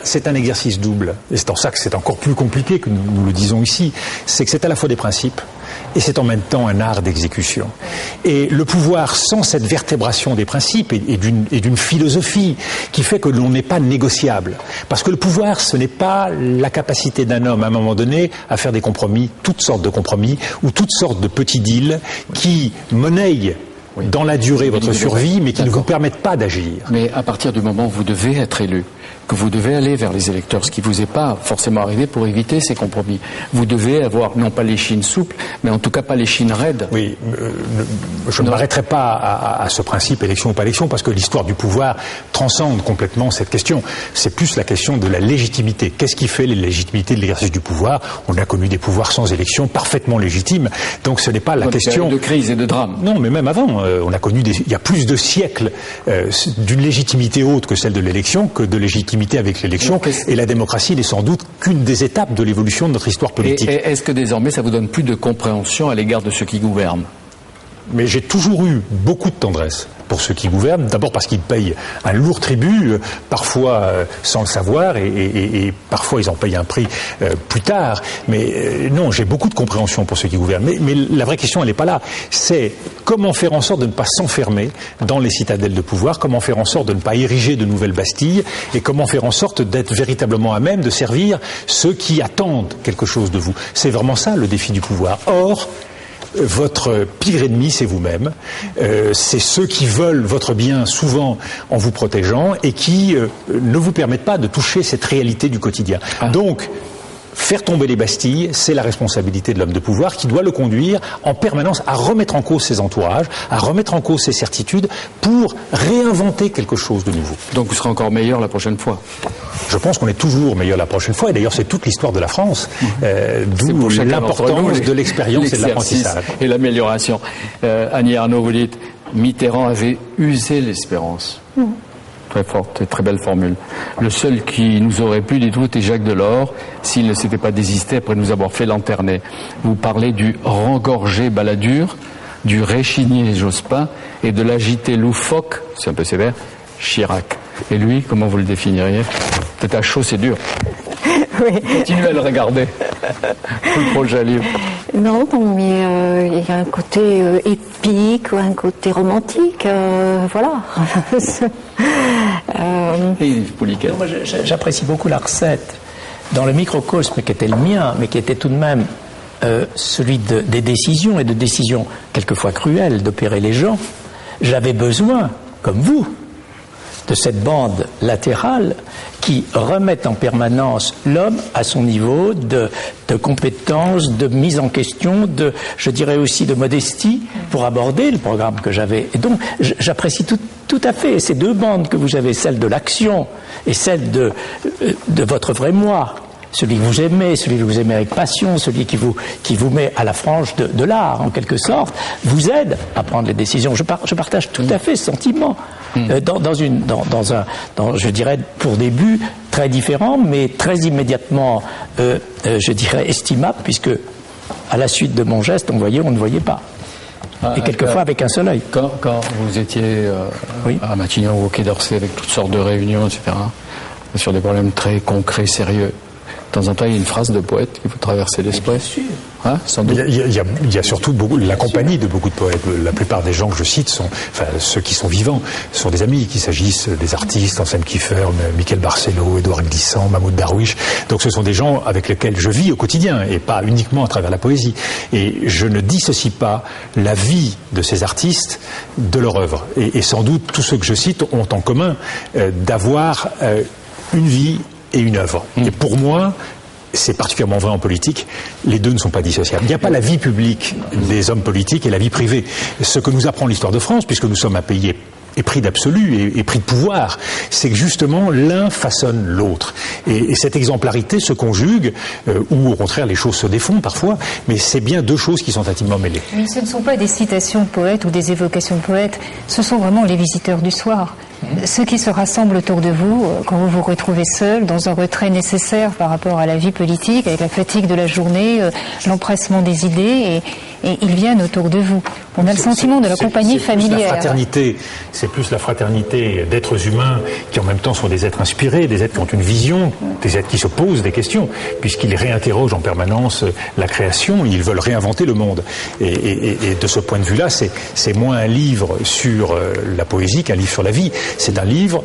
c'est un exercice double. Et c'est en ça que c'est encore plus compliqué que nous le disons ici. C'est que c'est à la fois des principes et c'est en même temps un art d'exécution. Et le pouvoir sans cette vertébration des principes et d'une philosophie qui fait que l'on n'est pas négociable. Parce que le pouvoir, ce n'est pas la capacité d'un homme à un moment donné à faire des compromis, toutes sortes de compromis ou toutes sortes de petits deals qui monnaient dans la durée votre survie, mais qui ne vous permettent pas d'agir. Mais à partir du moment où vous devez être élu, que vous devez aller vers les électeurs, ce qui vous est pas forcément arrivé pour éviter ces compromis. Vous devez avoir, non pas l'échine souple, mais en tout cas pas l'échine raide. Oui, je ne m'arrêterai pas à ce principe élection ou pas élection, parce que l'histoire du pouvoir transcende complètement cette question. C'est plus la question de la légitimité. Qu'est-ce qui fait la légitimité de l'exercice du pouvoir? On a connu des pouvoirs sans élection, parfaitement légitimes. Donc ce n'est pas la question de crise et de drame. Non, mais même avant, on a connu il y a plus de siècles d'une légitimité haute que celle de l'élection, que de légitimité avec l'élection, et la démocratie n'est sans doute qu'une des étapes de l'évolution de notre histoire politique. Et est-ce que désormais ça vous donne plus de compréhension à l'égard de ceux qui gouvernent? Mais j'ai toujours eu beaucoup de tendresse pour ceux qui gouvernent, d'abord parce qu'ils payent un lourd tribut, parfois sans le savoir, et parfois ils en payent un prix plus tard. Mais non, j'ai beaucoup de compréhension pour ceux qui gouvernent. Mais la vraie question, elle n'est pas là. C'est comment faire en sorte de ne pas s'enfermer dans les citadelles de pouvoir, comment faire en sorte de ne pas ériger de nouvelles Bastilles, et comment faire en sorte d'être véritablement à même de servir ceux qui attendent quelque chose de vous. C'est vraiment ça le défi du pouvoir. Or, votre pire ennemi, c'est vous-même. C'est ceux qui veulent votre bien, souvent en vous protégeant, et qui ne vous permettent pas de toucher cette réalité du quotidien. Donc, faire tomber les Bastilles, c'est la responsabilité de l'homme de pouvoir qui doit le conduire en permanence à remettre en cause ses entourages, à remettre en cause ses certitudes pour réinventer quelque chose de nouveau. Donc vous serez encore meilleur la prochaine fois? Je pense qu'on est toujours meilleur la prochaine fois, et d'ailleurs c'est toute l'histoire de la France, d'où l'importance de l'expérience et de l'apprentissage. Et l'amélioration. Annie Ernaux, vous dites, Mitterrand avait usé l'espérance. Très forte et très belle formule. Le seul qui nous aurait plu, dites-vous, était Jacques Delors, s'il ne s'était pas désisté après nous avoir fait lanterner. Vous parlez du rengorgé Balladur, du réchigné Jospin et de l'agité loufoque, c'est un peu sévère, Chirac. Et lui, comment vous le définiriez? Peut-être à chaud, c'est dur. Oui. Continuez à le regarder. Tout le projet livre. Non, mais il y a un côté épique ou un côté romantique, voilà. J'apprécie beaucoup la recette. Dans le microcosme qui était le mien, mais qui était tout de même celui des décisions, et de décisions quelquefois cruelles d'opérer les gens, j'avais besoin, comme vous, de cette bande latérale qui remet en permanence l'homme à son niveau de compétence, de mise en question, je dirais aussi de modestie pour aborder le programme que j'avais. Et donc, j'apprécie tout à fait ces deux bandes que vous avez, celle de l'action et celle de votre vrai moi. Celui que vous aimez avec passion, celui qui vous met à la frange de l'art, en quelque sorte, vous aide à prendre les décisions. Je partage tout à fait ce sentiment. Je dirais, pour des buts très différents, mais très immédiatement, je dirais, estimables, puisque à la suite de mon geste, on ne voyait pas. Et quelquefois avec un seul œil. Quand vous étiez à Matignon ou au Quai d'Orsay avec toutes sortes de réunions, etc., sur des problèmes très concrets, sérieux, temps en temps, il y a une phrase de poète qui vous traverser l'esprit. Hein, sans doute. Il y a surtout la compagnie de beaucoup de poètes. La plupart des gens que je cite sont, enfin, ceux qui sont vivants, sont des amis, qu'il s'agisse des artistes, Anselme Kiefer, Michael Barcelo, Édouard Glissant, Mahmoud Darwish. Donc ce sont des gens avec lesquels je vis au quotidien, et pas uniquement à travers la poésie. Et je ne dissocie pas la vie de ces artistes de leur œuvre. Et sans doute, tous ceux que je cite ont en commun d'avoir une vie et une œuvre. Et pour moi, c'est particulièrement vrai en politique, les deux ne sont pas dissociables. Il n'y a pas la vie publique des hommes politiques et la vie privée. Ce que nous apprend l'histoire de France, puisque nous sommes un pays épris d'absolu et pris de pouvoir, c'est que justement l'un façonne l'autre. Et cette exemplarité se conjugue, ou au contraire les choses se défont parfois, mais c'est bien deux choses qui sont intimement mêlées. Mais ce ne sont pas des citations de poètes ou des évocations de poètes, ce sont vraiment les visiteurs du soir. Ceux qui se rassemblent autour de vous, quand vous vous retrouvez seul, dans un retrait nécessaire par rapport à la vie politique, avec la fatigue de la journée, l'empressement des idées, et ils viennent autour de vous. On a le sentiment de la compagnie familière. C'est plus la fraternité d'êtres humains qui en même temps sont des êtres inspirés, des êtres qui ont une vision, des êtres qui se posent des questions, puisqu'ils réinterrogent en permanence la création, ils veulent réinventer le monde. Et de ce point de vue-là, c'est moins un livre sur la poésie qu'un livre sur la vie. C'est un livre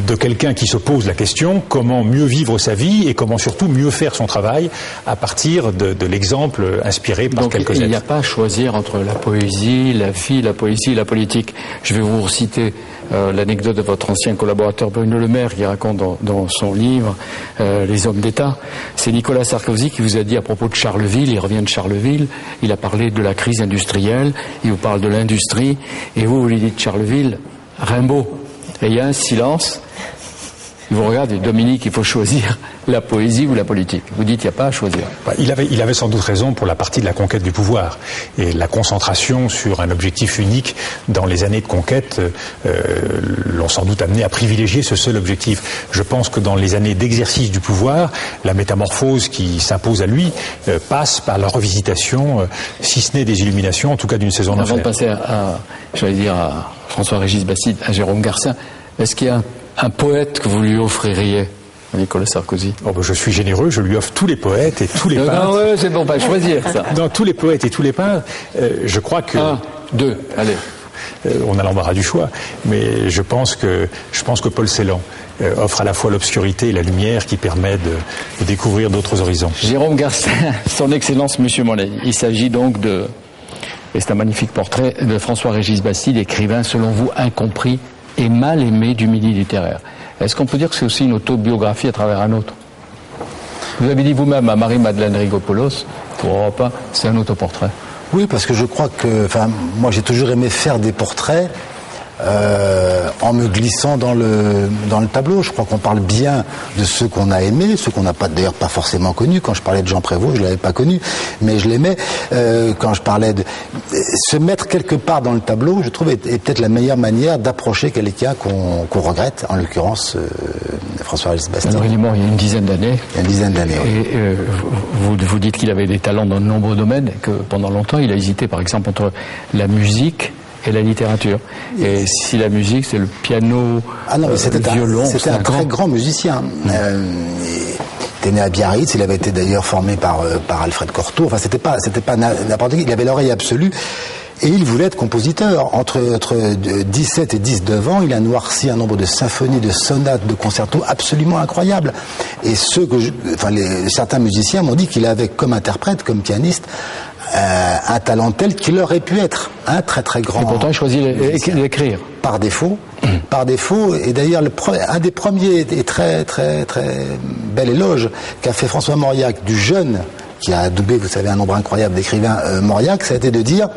de quelqu'un qui se pose la question comment mieux vivre sa vie et comment surtout mieux faire son travail à partir de l'exemple inspiré par quelques êtres. Il n'y a pas à choisir entre la poésie, la vie, la poésie et la politique. Je vais vous reciter l'anecdote de votre ancien collaborateur Bruno Le Maire qui raconte dans son livre Les hommes d'État. C'est Nicolas Sarkozy qui vous a dit à propos de Charleville, il revient de Charleville, il a parlé de la crise industrielle, il vous parle de l'industrie, et vous lui dites Charleville, Rimbaud. Et il y a un silence. Il vous regarde et Dominique, il faut choisir la poésie ou la politique. Vous dites, il n'y a pas à choisir. Il avait sans doute raison pour la partie de la conquête du pouvoir. Et la concentration sur un objectif unique dans les années de conquête l'ont sans doute amené à privilégier ce seul objectif. Je pense que dans les années d'exercice du pouvoir, la métamorphose qui s'impose à lui passe par la revisitation, si ce n'est des illuminations, en tout cas d'une saison d'enfer. Avant de passer à François-Régis Bastide, à Jérôme Garcin, est-ce qu'il y a un poète que vous lui offririez, Nicolas Sarkozy? Je suis généreux, je lui offre tous les poètes et tous les peintres. Non, c'est bon, pas choisir ça. Dans tous les poètes et tous les peintres, je crois que... 1, 2, allez. On a l'embarras du choix, mais je pense que Paul Celan offre à la fois l'obscurité et la lumière qui permet de découvrir d'autres horizons. Jérôme Garcin, son Excellence Monsieur Monet. Il s'agit donc et c'est un magnifique portrait de François-Régis Bastide, écrivain selon vous incompris et mal aimé du midi littéraire. Est-ce qu'on peut dire que c'est aussi une autobiographie à travers un autre? Vous avez dit vous-même à Marie-Madeleine Rigopoulos, pour Europe 1, c'est un autoportrait. Oui, parce que je crois que, moi j'ai toujours aimé faire des portraits en me glissant dans le tableau. Je crois qu'on parle bien de ceux qu'on a aimés, ceux qu'on n'a d'ailleurs pas forcément connus. Quand je parlais de Jean Prévost, je ne l'avais pas connu, mais je l'aimais. Quand je parlais de... Se mettre quelque part dans le tableau, je trouve, est peut-être la meilleure manière d'approcher quelqu'un qu'on regrette, en l'occurrence François-Régis Bastide. Alors il est mort il y a une dizaine d'années. Il y a une dizaine d'années, oui. Et vous dites qu'il avait des talents dans de nombreux domaines, et que pendant longtemps il a hésité par exemple entre la musique et la littérature. Et si la musique, c'est le piano, le violon... C'était un très grand musicien. Il était né à Biarritz, il avait été d'ailleurs formé par Alfred Cortot. Enfin, c'était pas n'importe qui. Il avait l'oreille absolue. Et il voulait être compositeur. Entre 17 et 19 ans, il a noirci un nombre de symphonies, de sonates, de concertos absolument incroyables. Et certains musiciens m'ont dit qu'il avait, comme interprète, comme pianiste, un talent tel qu'il aurait pu être un très très grand. Et pourtant, il choisit d'écrire. Par défaut. Par défaut. Et d'ailleurs, un des premiers et très très très bel éloge qu'a fait François Mauriac du jeune qui a adoubé, vous savez, un nombre incroyable d'écrivains, Mauriac, ça a été de dire,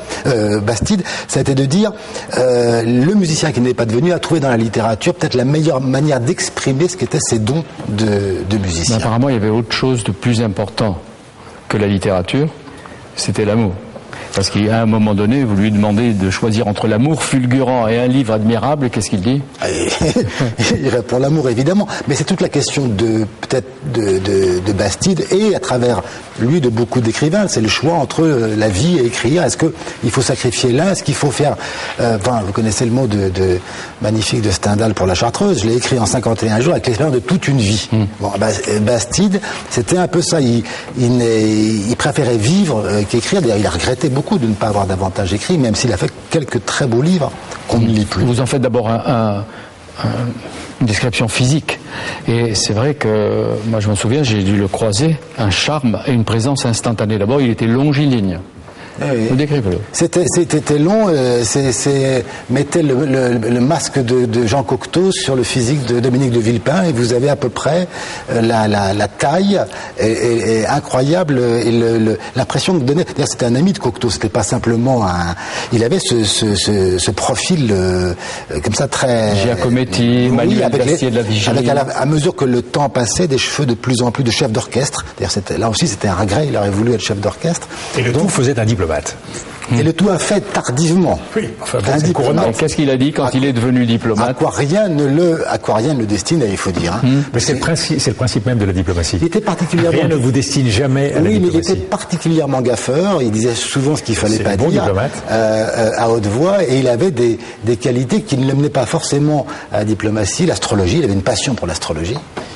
Bastide, ça a été de dire, le musicien qui n'est pas devenu a trouvé dans la littérature peut-être la meilleure manière d'exprimer ce qu'étaient ses dons de musicien. Mais apparemment, il y avait autre chose de plus important que la littérature, c'était l'amour. Parce qu'à un moment donné, vous lui demandez de choisir entre l'amour fulgurant et un livre admirable, qu'est-ce qu'il dit? Il répond l'amour, évidemment. Mais c'est toute la question peut-être de Bastide, et à travers lui de beaucoup d'écrivains. C'est le choix entre la vie et écrire. Est-ce qu'il faut sacrifier l'un? Est-ce qu'il faut faire... vous connaissez le mot magnifique de Stendhal pour la Chartreuse. Je l'ai écrit en 51 jours avec l'expérience de toute une vie. Bon, Bastide, c'était un peu ça. Il préférait vivre qu'écrire. D'ailleurs, il a regretté beaucoup de ne pas avoir davantage écrit, même s'il a fait quelques très beaux livres qu'on ne lit plus. Vous en faites d'abord une description physique. Et c'est vrai que, moi je me souviens, j'ai dû le croiser, un charme et une présence instantanée. D'abord, il était longiligne. Vous décrivez-le. C'était long, mettait le masque de Jean Cocteau sur le physique de Dominique de Villepin, et vous avez à peu près la taille et incroyable, et l'impression que donnait. D'ailleurs, c'était un ami de Cocteau, c'était pas simplement il avait ce profil comme ça très Giacometti, Manuel Dacier de la Vigie. Avec à mesure que le temps passait, des cheveux de plus en plus de chef d'orchestre. D'ailleurs, là aussi, c'était un regret. Il aurait voulu être chef d'orchestre. Et le tout faisait un diplomate. Et le tout a fait tardivement. Oui, enfin bon, c'est couronnement. Qu'est-ce qu'il a dit quand il est devenu diplomate? À quoi rien ne le destine, il faut dire. Mais c'est le principe même de la diplomatie. Il était particulièrement... Rien ne vous destine jamais à la diplomatie. Oui, mais il était particulièrement gaffeur. Il disait souvent ce qu'il fallait pas dire à haute voix, et il avait des qualités qui ne le menaient pas forcément à la diplomatie. L'astrologie, il avait une passion pour l'astrologie.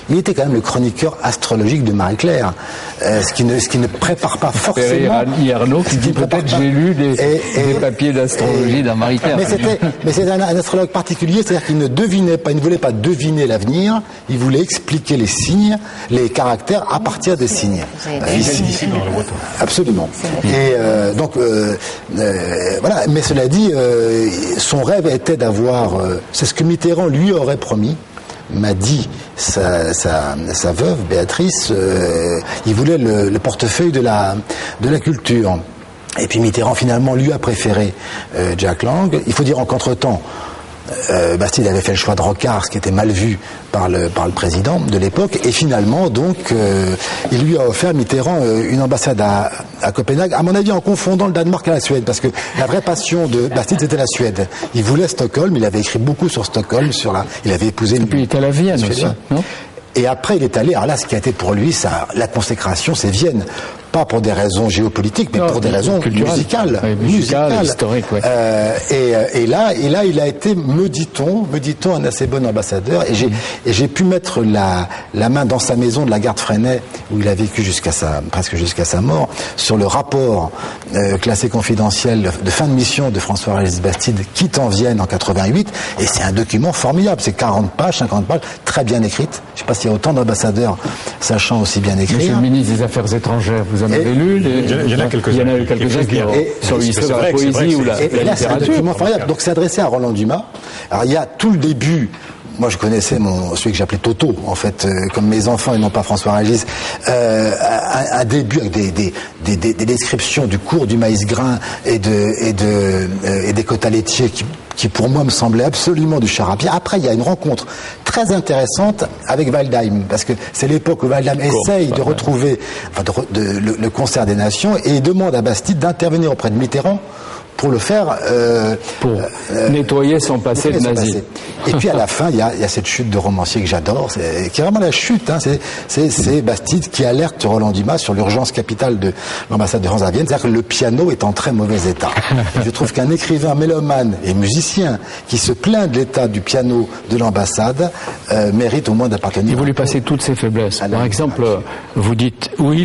Il était quand même le chroniqueur astrologique de Marie-Claire, ce qui ne prépare pas forcément... Arnaud qui dit peut-être j'ai lu des papiers d'astrologie dans Marie-Claire. Mais c'est un astrologue particulier, c'est-à-dire qu'il ne devinait pas, il ne voulait pas deviner l'avenir, il voulait expliquer les signes, les caractères à partir des signes. Absolument. Et donc voilà. Mais cela dit, son rêve était d'avoir, c'est ce que Mitterrand lui aurait promis. M'a dit sa veuve Béatrice, il voulait le portefeuille de la culture. Et puis Mitterrand finalement lui a préféré Jack Lang. Il faut dire qu'entre-temps, Bastide avait fait le choix de Rocard, ce qui était mal vu par le président de l'époque, et finalement donc il lui a offert, Mitterrand, une ambassade à Copenhague, à mon avis en confondant le Danemark et la Suède, parce que la vraie passion de Bastide c'était la Suède. Il voulait Stockholm, il avait écrit beaucoup sur Stockholm, il avait épousé une... Et puis il était à la Vienne aussi, non? Et après il est allé, alors là ce qui a été pour lui la consécration, c'est Vienne. Pas pour des raisons géopolitiques, mais pour des raisons musicales. Historiques, ouais. Et là, il a été, me dit-on, un assez bon ambassadeur. Et j'ai pu mettre la main dans sa maison de la Garde Freinet, où il a vécu presque jusqu'à sa mort, sur le rapport classé confidentiel de fin de mission de François-Régis Bastide, quittant Vienne en 88. Et c'est un document formidable. C'est 40 pages, 50 pages, très bien écrites. Je ne sais pas s'il y a autant d'ambassadeurs sachant aussi bien écrire. Monsieur le ministre des Affaires étrangères, vous en avez lu? Il y en a quelques-uns. Il y en a eu quelques-uns sur l'histoire de la poésie ou la littérature. Et là, c'est un document formidable. Donc, c'est adressé à Roland Dumas. Alors, il y a tout le début. Moi, je connaissais celui que j'appelais Toto, en fait, comme mes enfants et non pas François-Régis. Un début avec des descriptions du cours du maïs grain et des quotas laitiers qui pour moi me semblait absolument du charabia. Après, il y a une rencontre très intéressante avec Waldheim, parce que c'est l'époque où Waldheim essaye de retrouver le concert des nations, et il demande à Bastide d'intervenir auprès de Mitterrand pour le faire... pour nettoyer son passé de nazi. Et puis à la fin, il y a cette chute de romancier que j'adore, qui est vraiment la chute. Hein, c'est Bastide qui alerte Roland Dumas sur l'urgence capitale de l'ambassade de France à Vienne, c'est-à-dire que le piano est en très mauvais état. Et je trouve qu'un écrivain mélomane et musicien qui se plaint de l'état du piano de l'ambassade mérite au moins d'appartenir... Il voulait passer toutes ses faiblesses. Par exemple, il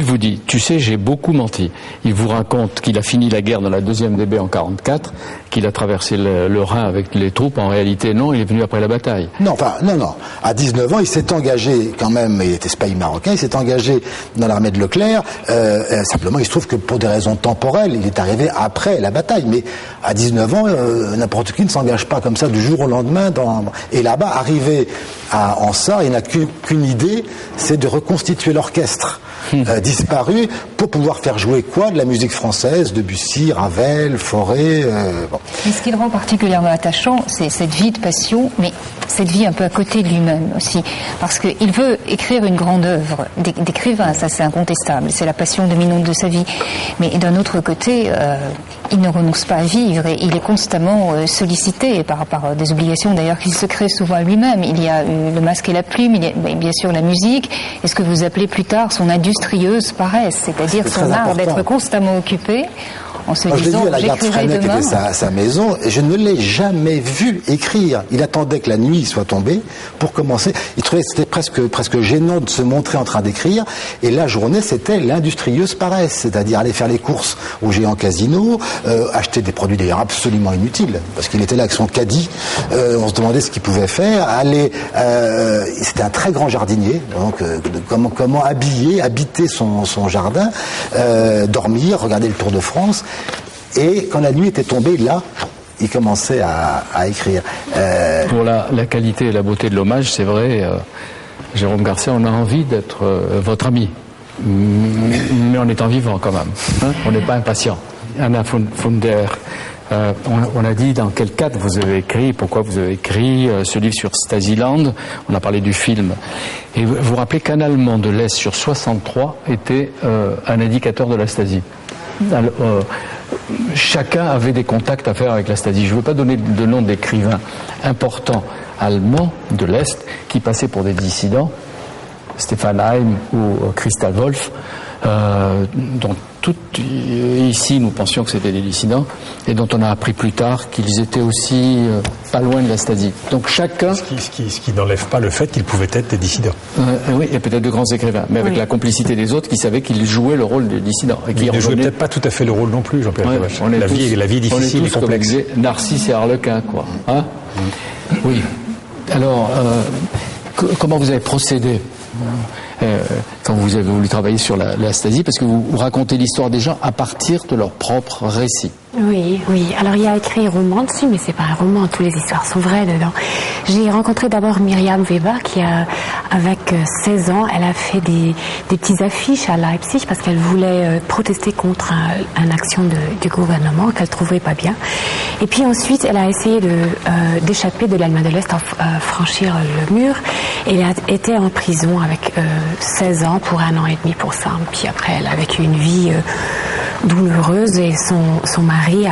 vous dit, tu sais, j'ai beaucoup menti. Il vous raconte qu'il a fini la guerre dans la deuxième DB en 44, qu'il a traversé le Rhin avec les troupes. En réalité, non, il est venu après la bataille. Non. À 19 ans, il s'est engagé quand même, il était spahi marocain, il s'est engagé dans l'armée de Leclerc. Simplement, il se trouve que pour des raisons temporelles, il est arrivé après la bataille. Mais à 19 ans, n'importe qui ne s'engage pas comme ça du jour au lendemain. Et là-bas, arrivé en Sarre, il n'a qu'une idée, c'est de reconstituer l'orchestre disparu pour pouvoir faire jouer de la musique française, Debussy, Ravel, Fauré. Mais ce qui le rend particulièrement attachant, c'est cette vie de passion, mais cette vie un peu à côté de lui-même aussi, parce qu'il veut écrire une grande œuvre d'écrivain, ça c'est incontestable, c'est la passion dominante de sa vie. Mais d'un autre côté, il ne renonce pas à vivre et il est constamment sollicité par des obligations d'ailleurs qu'il se crée souvent à lui-même. Il y a le masque et la plume, il y a bien sûr la musique et ce que vous appelez plus tard son industrieuse paresse, c'est-à-dire son art d'être constamment occupé en se disant, je l'ai vu à la gare de Freinet, qui était sa maison, et je ne l'ai jamais vu écrire. Il attendait que la nuit soit tombée pour commencer. Il trouvait que c'était presque gênant de se montrer en train d'écrire, et la journée, c'était l'industrieuse paresse, c'est-à-dire aller faire les courses au géant casino, acheter des produits d'ailleurs absolument inutiles, parce qu'il était là avec son caddie, on se demandait ce qu'il pouvait faire, c'était un très grand jardinier, donc comment habiter son jardin, dormir, regarder le Tour de France. Et quand la nuit était tombée, là, il commençait à écrire. Pour la qualité et la beauté de l'hommage, c'est vrai, Jérôme Garcia, on a envie d'être votre ami, mais en étant vivant quand même. Hein, on n'est pas impatient. Anna Funder, on a dit dans quel cadre vous avez écrit, pourquoi vous avez écrit ce livre sur Stasiland. On a parlé du film. Et vous vous rappelez qu'un Allemand de l'Est sur 63 était un indicateur de la Stasi. Alors, chacun avait des contacts à faire avec la Stasi. Je ne veux pas donner de nom d'écrivains importants allemands de l'Est qui passaient pour des dissidents, Stefan Heim ou Christa Wolf, dont ici nous pensions que c'était des dissidents et dont on a appris plus tard qu'ils étaient aussi pas loin de la Stasi. Donc chacun... Ce qui n'enlève pas le fait qu'ils pouvaient être des dissidents. Oui, et peut-être de grands écrivains, mais avec la complicité des autres qui savaient qu'ils jouaient le rôle de dissidents. Et ils ne jouaient peut-être pas tout à fait le rôle non plus, Jean-Pierre Cavache. La vie est difficile et complexe. Comme Narcisse et Harlequin, quoi. Hein? Oui. Alors, comment vous avez procédé quand vous avez voulu travailler sur la Stasi, parce que vous racontez l'histoire des gens à partir de leur propre récit. Oui. Alors il y a écrit un roman dessus, mais c'est pas un roman, toutes les histoires sont vraies dedans. J'ai rencontré d'abord Myriam Weber qui avec 16 ans, elle a fait des petites affiches à Leipzig parce qu'elle voulait protester contre une action du gouvernement qu'elle trouvait pas bien. Et puis ensuite, elle a essayé d'échapper de l'Allemagne de l'Est, franchir le mur. Et elle a été en prison avec 16 ans pour 1 an et demi pour ça. Puis après, elle a vécu une vie douloureuse et son mari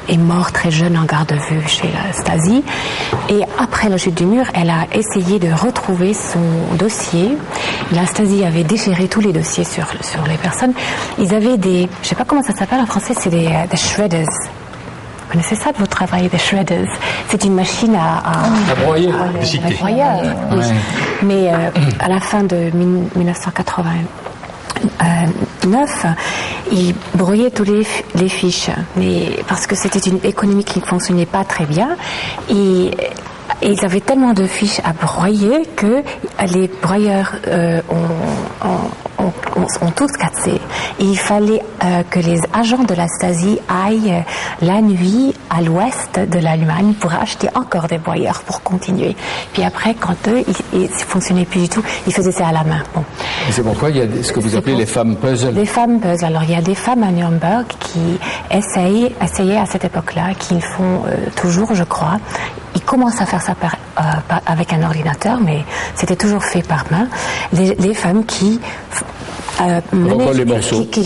est mort très jeune en garde à vue chez la Stasi. Et après la chute du mur, elle a essayé de retrouver son dossier. La Stasi avait déchiré tous les dossiers sur les personnes. Ils avaient je sais pas comment ça s'appelle en français, c'est des shredders. Vous connaissez ça de votre travail, des shredders? C'est une machine à broyer. À broyer, oui. Ouais. Mais à la fin de 1989, ils broyaient tous les fiches, mais parce que c'était une économie qui ne fonctionnait pas très bien. Et ils avaient tellement de fiches à broyer que les broyeurs ont tous cassé. Et il fallait que les agents de la Stasi aillent la nuit à l'ouest de l'Allemagne pour acheter encore des broyeurs pour continuer. Puis après, quand eux, ils ne fonctionnaient plus du tout, ils faisaient ça à la main. Bon. Et c'est pourquoi il y a ce que vous appelez les femmes puzzle. Les femmes puzzle. Alors il y a des femmes à Nuremberg qui essayaient à cette époque-là, qui le font toujours, je crois. Ils commencent à faire ça avec un ordinateur, mais c'était toujours fait par main. Les femmes qui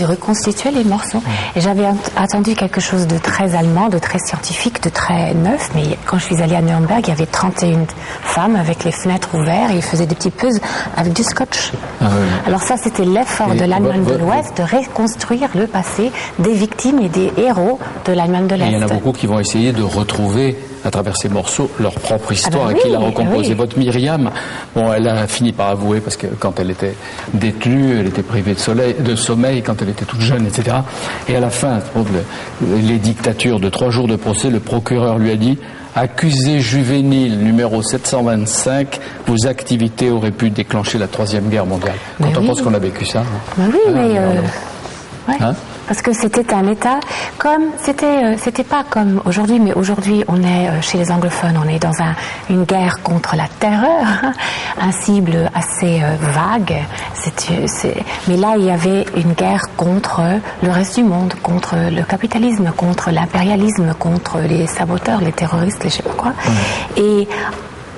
reconstituaient les morceaux. Et j'avais attendu quelque chose de très allemand, de très scientifique, de très neuf, mais quand je suis allée à Nuremberg, il y avait 31 femmes avec les fenêtres ouvertes et ils faisaient des petits puzzles avec du scotch. Ah oui. Alors ça, c'était l'effort de l'Allemagne de l'Ouest de reconstruire le passé des victimes et des héros de l'Allemagne de l'Est. Il y en a beaucoup qui vont essayer de retrouver à travers ces morceaux leur propre histoire et qui la recomposent. Et votre Myriam, bon, elle a fini par avouer parce que quand elle était détenue, elle était privée de sommeil quand elle était toute jeune, etc. Et à la fin, les dictatures de 3 jours de procès, le procureur lui a dit: accusé juvénile numéro 725, vos activités auraient pu déclencher la 3e guerre mondiale. Quand on pense qu'on a vécu ça. Hein? Parce que c'était un État c'était pas comme aujourd'hui, mais aujourd'hui on est chez les anglophones, on est dans une guerre contre la terreur, un cible assez vague. Mais là il y avait une guerre contre le reste du monde, contre le capitalisme, contre l'impérialisme, contre les saboteurs, les terroristes, les je sais pas quoi. Et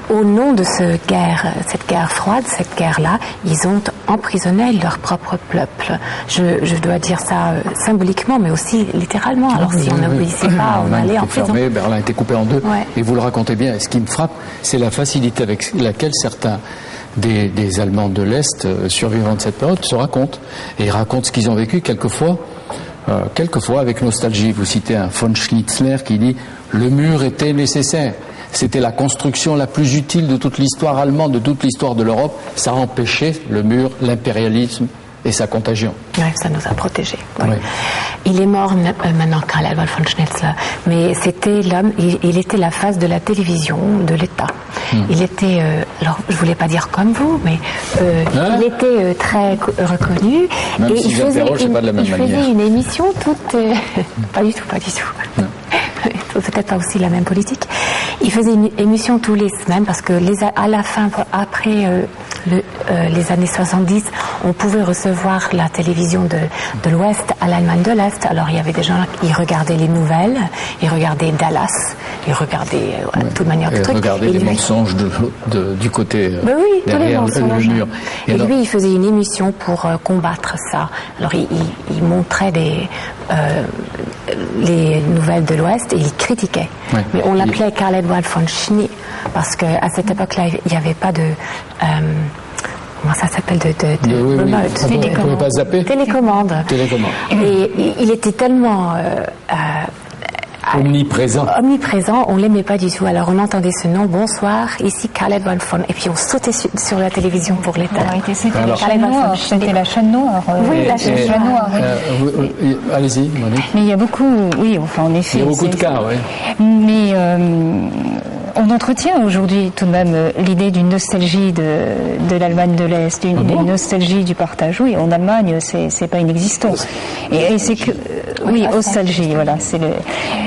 au nom de cette guerre froide, cette guerre-là, ils ont emprisonné leur propre peuple. Je dois dire ça symboliquement, mais aussi littéralement. Alors si on n'obéissait pas, on allait en prison. Berlin était coupé en deux, et vous le racontez bien. Et ce qui me frappe, c'est la facilité avec laquelle certains des Allemands de l'Est survivants de cette période se racontent. Et ils racontent ce qu'ils ont vécu quelquefois avec nostalgie. Vous citez un von Schnitzler qui dit « Le mur était nécessaire. C'était la construction la plus utile de toute l'histoire allemande, de toute l'histoire de l'Europe. Ça a empêché le mur, l'impérialisme et sa contagion. » Oui, ça nous a protégés. Oui. Oui. Il est mort maintenant, Karl Ewald von Schnitzler, mais c'était l'homme, il était la face de la télévision de l'État. Il était, alors je voulais pas dire comme vous, mais il était très reconnu. Même et si j'interroge, pas de la même manière. Il faisait une émission toute... pas du tout. Peut-être pas aussi la même politique. Il faisait une émission tous les semaines parce que à la fin, après les années 70, on pouvait recevoir la télévision de l'Ouest à l'Allemagne de l'Est. Alors il y avait des gens qui regardaient les nouvelles, ils regardaient Dallas, ils regardadaient de toute manière de trucs. Ils regardaient les mensonges du côté derrière le mur. Et alors, lui, il faisait une émission pour combattre ça. Alors il montrait les nouvelles de l'Ouest et il critiquait. Ouais. Mais on l'appelait Karl Ewald von Schnie parce qu'à cette époque-là, il n'y avait pas de... comment ça s'appelle télécommande. Et il était tellement omniprésent, on l'aimait pas du tout. Alors on entendait ce nom, bonsoir, ici Karl Ewald von, et puis on sautait sur la télévision pour l'État. C'était la chaîne noire. Oui, la chaîne noire. Allez-y, Monique. Mais il y a beaucoup, en effet. Il y a beaucoup de cas, oui. Mais on entretient aujourd'hui tout de même l'idée d'une nostalgie de l'Allemagne de l'Est, d'une nostalgie du partage. Oui, en Allemagne, c'est pas inexistant. Et c'est que, nostalgie, voilà, c'est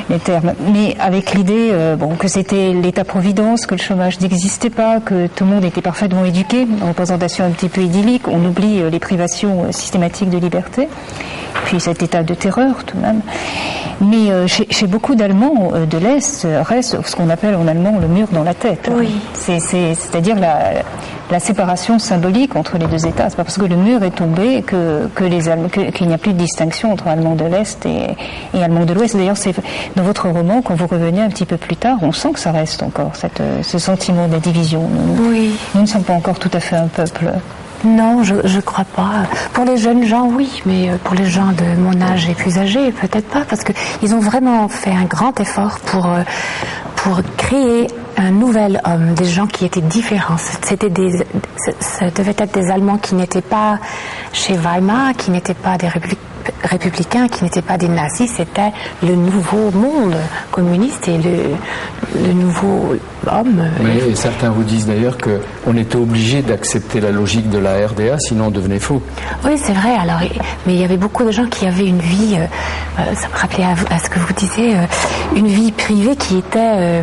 les termes. Mais avec l'idée, que c'était l'État-providence, que le chômage n'existait pas, que tout le monde était parfaitement éduqué, une représentation un petit peu idyllique. On oublie les privations systématiques de liberté. Puis cet état de terreur tout de même. Mais chez beaucoup d'Allemands de l'Est reste ce qu'on appelle en allemand le mur dans la tête. Oui. C'est-à-dire la séparation symbolique entre les deux États. C'est pas parce que le mur est tombé qu'il n'y a plus de distinction entre Allemands de l'Est et Allemands de l'Ouest. D'ailleurs, c'est dans votre roman, quand vous revenez un petit peu plus tard, on sent que ça reste encore ce sentiment de la division. Nous ne sommes pas encore tout à fait un peuple. Non, je crois pas. Pour les jeunes gens, oui, mais pour les gens de mon âge et plus âgés, peut-être pas, parce que ils ont vraiment fait un grand effort pour créer un nouvel homme, des gens qui étaient différents. Ça devait être des Allemands qui n'étaient pas chez Weimar, qui n'étaient pas des républicains, qui n'étaient pas des nazis. C'était le nouveau monde communiste et le nouveau homme. Mais certains vous disent d'ailleurs qu'on était obligé d'accepter la logique de la RDA, sinon on devenait faux. Oui, c'est vrai. Alors, mais il y avait beaucoup de gens qui avaient une vie, ça me rappelait à ce que vous disiez, une vie privée qui était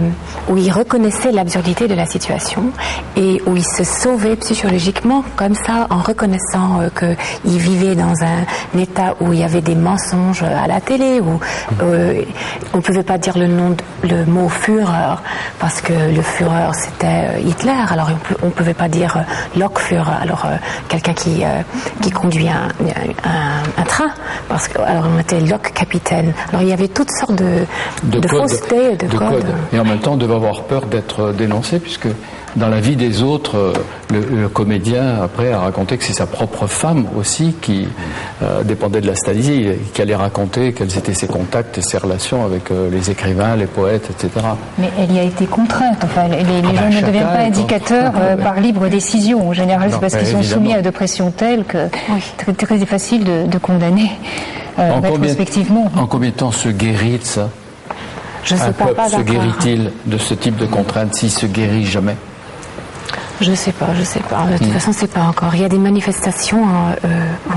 où ils reconnaissaient l'absurdité de la situation et où ils se sauvaient psychologiquement comme ça en reconnaissant qu'ils vivaient dans un état où il y avait des mensonges à la télé, où on ne pouvait pas dire le mot Führer parce que le Führer c'était Hitler, alors on ne pouvait pas dire Lokführer, alors quelqu'un qui conduit un train, parce que alors on était Lok-capitaine. Alors il y avait toutes sortes de faussetés, de codes. Et en même temps on devait avoir peur d'être dénoncé, puisque dans la vie des autres, le comédien après a raconté que c'est sa propre femme aussi qui dépendait de la Stasi, qui allait raconter quels étaient ses contacts et ses relations avec les écrivains, les poètes, etc. Mais elle y a été contrainte. Enfin, les gens ne deviennent pas indicateurs par libre décision. En général, c'est parce qu'ils sont soumis à de pressions telles que c'est très facile de condamner rétrospectivement. En combien de temps se guérit de ça? Je sais pas. Se guérit-il de ce type de contrainte s'il se guérit jamais? Je sais pas. De toute façon, c'est pas encore. Il y a des manifestations.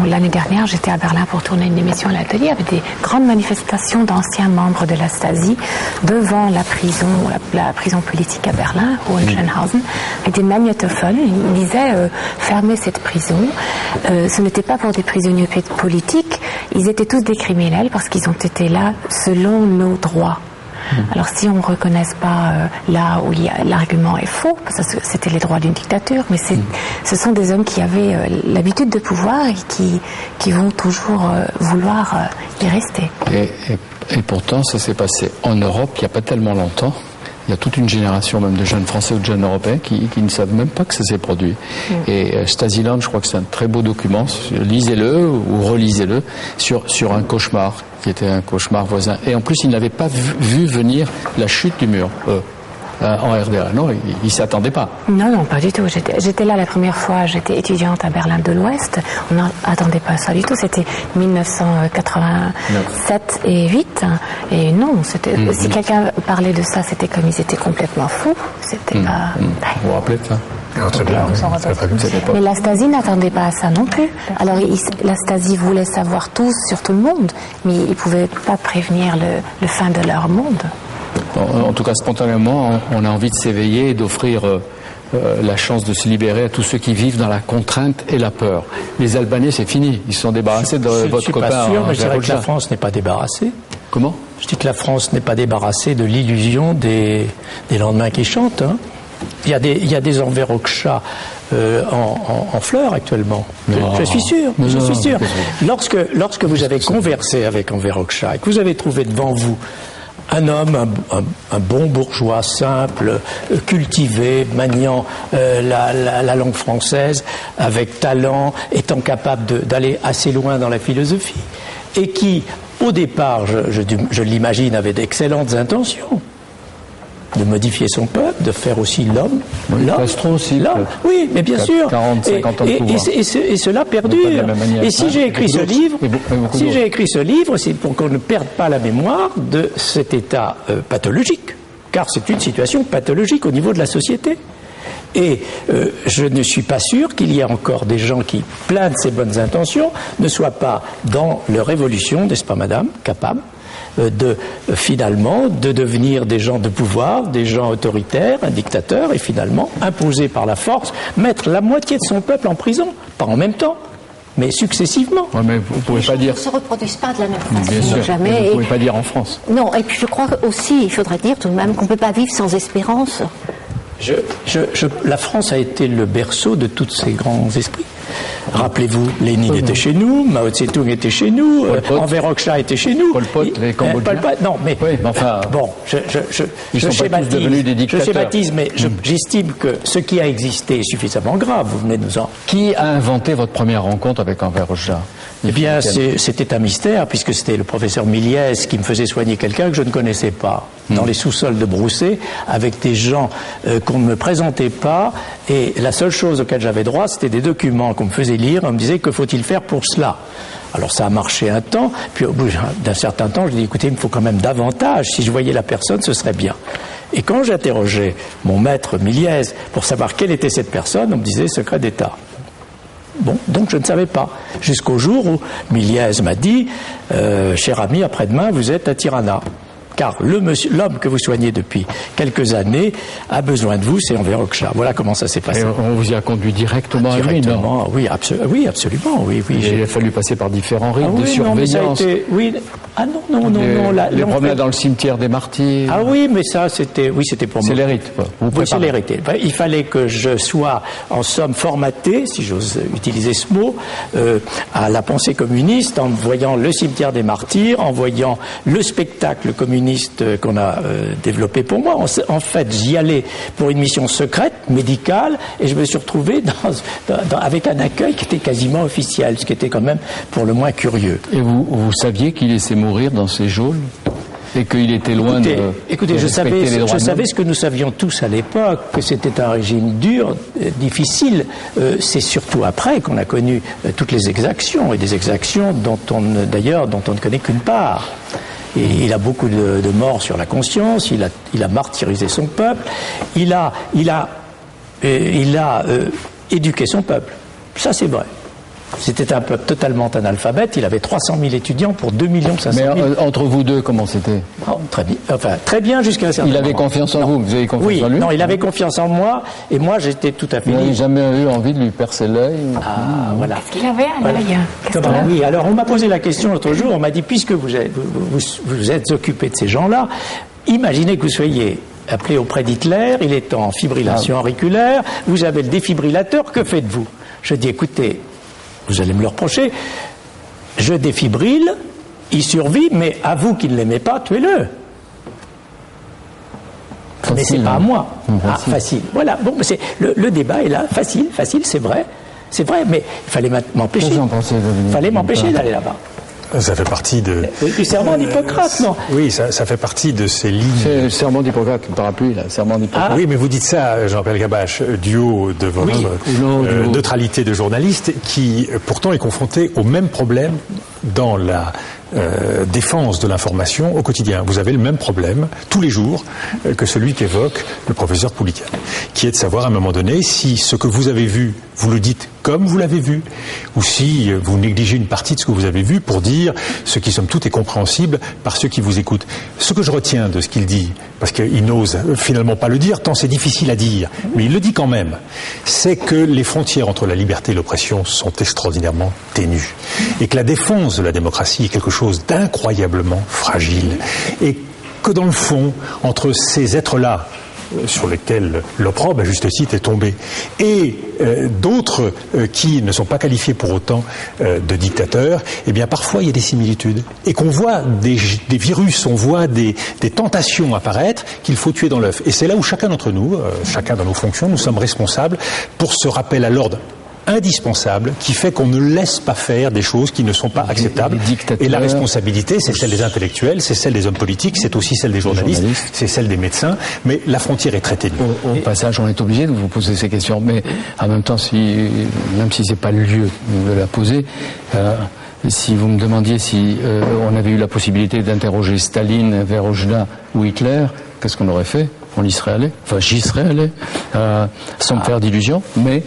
L'année dernière, j'étais à Berlin pour tourner une émission à l'atelier. Il y avait des grandes manifestations d'anciens membres de la Stasi devant la prison politique à Berlin, Hohenschönhausen, avec des magnétophones. Ils disaient fermez cette prison. Ce n'était pas pour des prisonniers politiques. Ils étaient tous des criminels parce qu'ils ont été là selon nos droits. Alors si on ne reconnaisse pas là où l'argument est faux, parce que c'était les droits d'une dictature, mais ce sont des hommes qui avaient l'habitude de pouvoir et qui vont toujours vouloir y rester. Et pourtant, ça s'est passé en Europe il n'y a pas tellement longtemps. Il y a toute une génération même de jeunes Français ou de jeunes Européens qui ne savent même pas que ça s'est produit. Et Stasiland, je crois que c'est un très beau document. Lisez-le ou relisez-le sur un cauchemar qui était un cauchemar voisin. Et en plus, ils n'avaient pas vu venir la chute du mur, en RDA. Non, ils ne s'y attendaient pas. Non, pas du tout. J'étais là la première fois, j'étais étudiante à Berlin de l'Ouest. On n'attendait pas ça du tout. C'était 1987 et 8. Et non, si quelqu'un parlait de ça, c'était comme ils étaient complètement fous. C'était pas... Vous vous rappelez de ça? Très bien. Mais la Stasi n'attendait pas à ça non plus. Alors la Stasi voulait savoir tout sur tout le monde, mais ils ne pouvaient pas prévenir le fin de leur monde. En tout cas, spontanément, on a envie de s'éveiller et d'offrir la chance de se libérer à tous ceux qui vivent dans la contrainte et la peur. Les Albanais, c'est fini. Ils se sont débarrassés de votre copain. Je ne suis pas sûr, mais je dirais que la France n'est pas débarrassée. Comment? Je dis que la France n'est pas débarrassée de l'illusion des lendemains qui chantent. Hein. Il y a des Enverokcha en fleurs actuellement. Je suis sûr. Je suis sûr. Lorsque vous avez conversé avec Enverokcha et que vous avez trouvé devant vous un homme, un bon bourgeois simple, cultivé, maniant la langue française, avec talent, étant capable d'aller assez loin dans la philosophie, et qui, au départ, je l'imagine, avait d'excellentes intentions de modifier son peuple, de faire aussi l'homme. Oui, Castro aussi. L'homme. Oui, mais bien sûr. 40, 50 ans de pouvoir. Et cela perdure. Et si j'ai écrit ce livre, c'est pour qu'on ne perde pas la mémoire de cet état pathologique, car c'est une situation pathologique au niveau de la société. Et je ne suis pas sûr qu'il y ait encore des gens qui, pleins de ces bonnes intentions, ne soient pas dans leur évolution, n'est-ce pas, madame, capables finalement de devenir des gens de pouvoir, des gens autoritaires, un dictateur, et finalement imposer par la force, mettre la moitié de son peuple en prison, pas en même temps, mais successivement. Ouais, mais vous pouvez pas dire. Ils ne se reproduisent pas de la même façon. Bien sûr. Jamais. Vous ne pouvez pas dire en France. Non, et puis je crois aussi, il faudrait dire tout de même qu'on ne peut pas vivre sans espérance. La France a été le berceau de tous ces grands esprits. Rappelez-vous, Lénine était chez nous, Mao Tse-tung était chez nous, Enverokcha était chez nous. Pol Pot, les Cambodgiens. Non, mais enfin, bon, ils sont pas tous devenus des dictateurs. Je schématise, mais j'estime que ce qui a existé est suffisamment grave. Vous venez de nous en... Qui a inventé votre première rencontre avec Enverokcha? Eh bien, c'était un mystère, puisque c'était le professeur Miliès qui me faisait soigner quelqu'un que je ne connaissais pas, dans les sous-sols de Brousset, avec des gens qu'on ne me présentait pas, et la seule chose auquel j'avais droit, c'était des documents qu'on me faisait lire, on me disait que faut-il faire pour cela. Alors ça a marché un temps, puis au bout d'un certain temps, je dis écoutez, il me faut quand même davantage, si je voyais la personne, ce serait bien. Et quand j'interrogeais mon maître Miliès pour savoir quelle était cette personne, on me disait secret d'État. Bon, donc je ne savais pas. Jusqu'au jour où Miliès m'a dit cher ami, après-demain, vous êtes à Tirana. Car l'homme que vous soignez depuis quelques années a besoin de vous, c'est Enverokcha. Voilà comment ça s'est passé. Et on vous y a conduit directement à lui, non? Oui, absolument. Oui, il a fallu passer par différents rites de surveillance. Non. Les promenades dans le cimetière des martyrs. Ah oui, mais ça, c'était pour moi. C'est les rites, quoi. Oui, c'est les rites. Il fallait que je sois, en somme, formaté, si j'ose utiliser ce mot, à la pensée communiste, en voyant le cimetière des martyrs, en voyant le spectacle communiste qu'on a développé pour moi. En fait, j'y allais pour une mission secrète, médicale, et je me suis retrouvé avec un accueil qui était quasiment officiel, ce qui était quand même pour le moins curieux. Et vous saviez qu'il laissait mourir dans ses geôles et qu'il était loin de je savais ce que nous savions tous à l'époque, que c'était un régime dur, difficile. C'est surtout après qu'on a connu toutes les exactions, et des exactions dont on ne connaît qu'une part. Et il a beaucoup de morts sur la conscience, il a martyrisé son peuple, il a éduqué son peuple. Ça, c'est vrai. C'était un peuple totalement analphabète. Il avait 300 000 étudiants pour 2 500 000. Mais entre vous deux, comment c'était? Très bien. Enfin, très bien jusqu'à un certain moment. Il avait confiance en vous. Vous avez confiance en lui? Non, il avait confiance en moi, et moi, j'étais tout à fait. Vous n'avez jamais eu envie de lui percer l'œil? Voilà. Qu'est-ce qu'il avait à l'œil? Oui. Alors, on m'a posé la question l'autre jour. On m'a dit, puisque vous êtes occupé de ces gens-là, Imaginez que vous soyez appelé auprès d'Hitler, il est en fibrillation auriculaire, vous avez le défibrillateur, que faites-vous? Je dis, écoutez, vous allez me le reprocher, je défibrille, il survit, mais à vous qui ne l'aimez pas, tuez-le. Mais c'est pas à moi. Facile. Voilà. Bon, c'est le débat est là. Facile, c'est vrai. C'est vrai, mais il fallait m'empêcher. Il fallait m'empêcher d'aller là-bas. Ça fait partie de... Du serment d'Hippocrate, non? Oui, ça fait partie de ces lignes... C'est le serment d'Hippocrate, le parapluie, là, le serment d'Hippocrate. Oui, mais vous dites ça, Jean-Pierre Gabache, du haut de votre neutralité de journaliste, qui pourtant est confronté au même problème dans la défense de l'information au quotidien. Vous avez le même problème tous les jours que celui qu'évoque le professeur Pouliken, qui est de savoir à un moment donné si ce que vous avez vu, vous le dites comme vous l'avez vu, ou si vous négligez une partie de ce que vous avez vu pour dire ce qui somme toute est compréhensible par ceux qui vous écoutent. Ce que je retiens de ce qu'il dit, parce qu'il n'ose finalement pas le dire, tant c'est difficile à dire, mais il le dit quand même, c'est que les frontières entre la liberté et l'oppression sont extraordinairement ténues, et que la défense de la démocratie est quelque chose d'incroyablement fragile, et que dans le fond, entre ces êtres-là, sur lesquels l'opprobre, à juste titre, est tombé, et d'autres qui ne sont pas qualifiés pour autant de dictateurs, eh bien parfois il y a des similitudes, et qu'on voit des virus, on voit des tentations apparaître qu'il faut tuer dans l'œuf. Et c'est là où chacun d'entre nous, chacun dans nos fonctions, nous sommes responsables pour ce rappel à l'ordre indispensable qui fait qu'on ne laisse pas faire des choses qui ne sont pas acceptables. Et la responsabilité, c'est celle des intellectuels, c'est celle des hommes politiques, c'est aussi celle des journalistes, c'est celle des médecins, mais la frontière est très ténue. Au passage, on est obligé de vous poser ces questions, mais en même temps, même si c'est pas le lieu de la poser, si vous me demandiez si on avait eu la possibilité d'interroger Staline, Verhofstadt ou Hitler, qu'est-ce qu'on aurait fait? On y serait allé, enfin j'y serais allé, sans me faire d'illusions, mais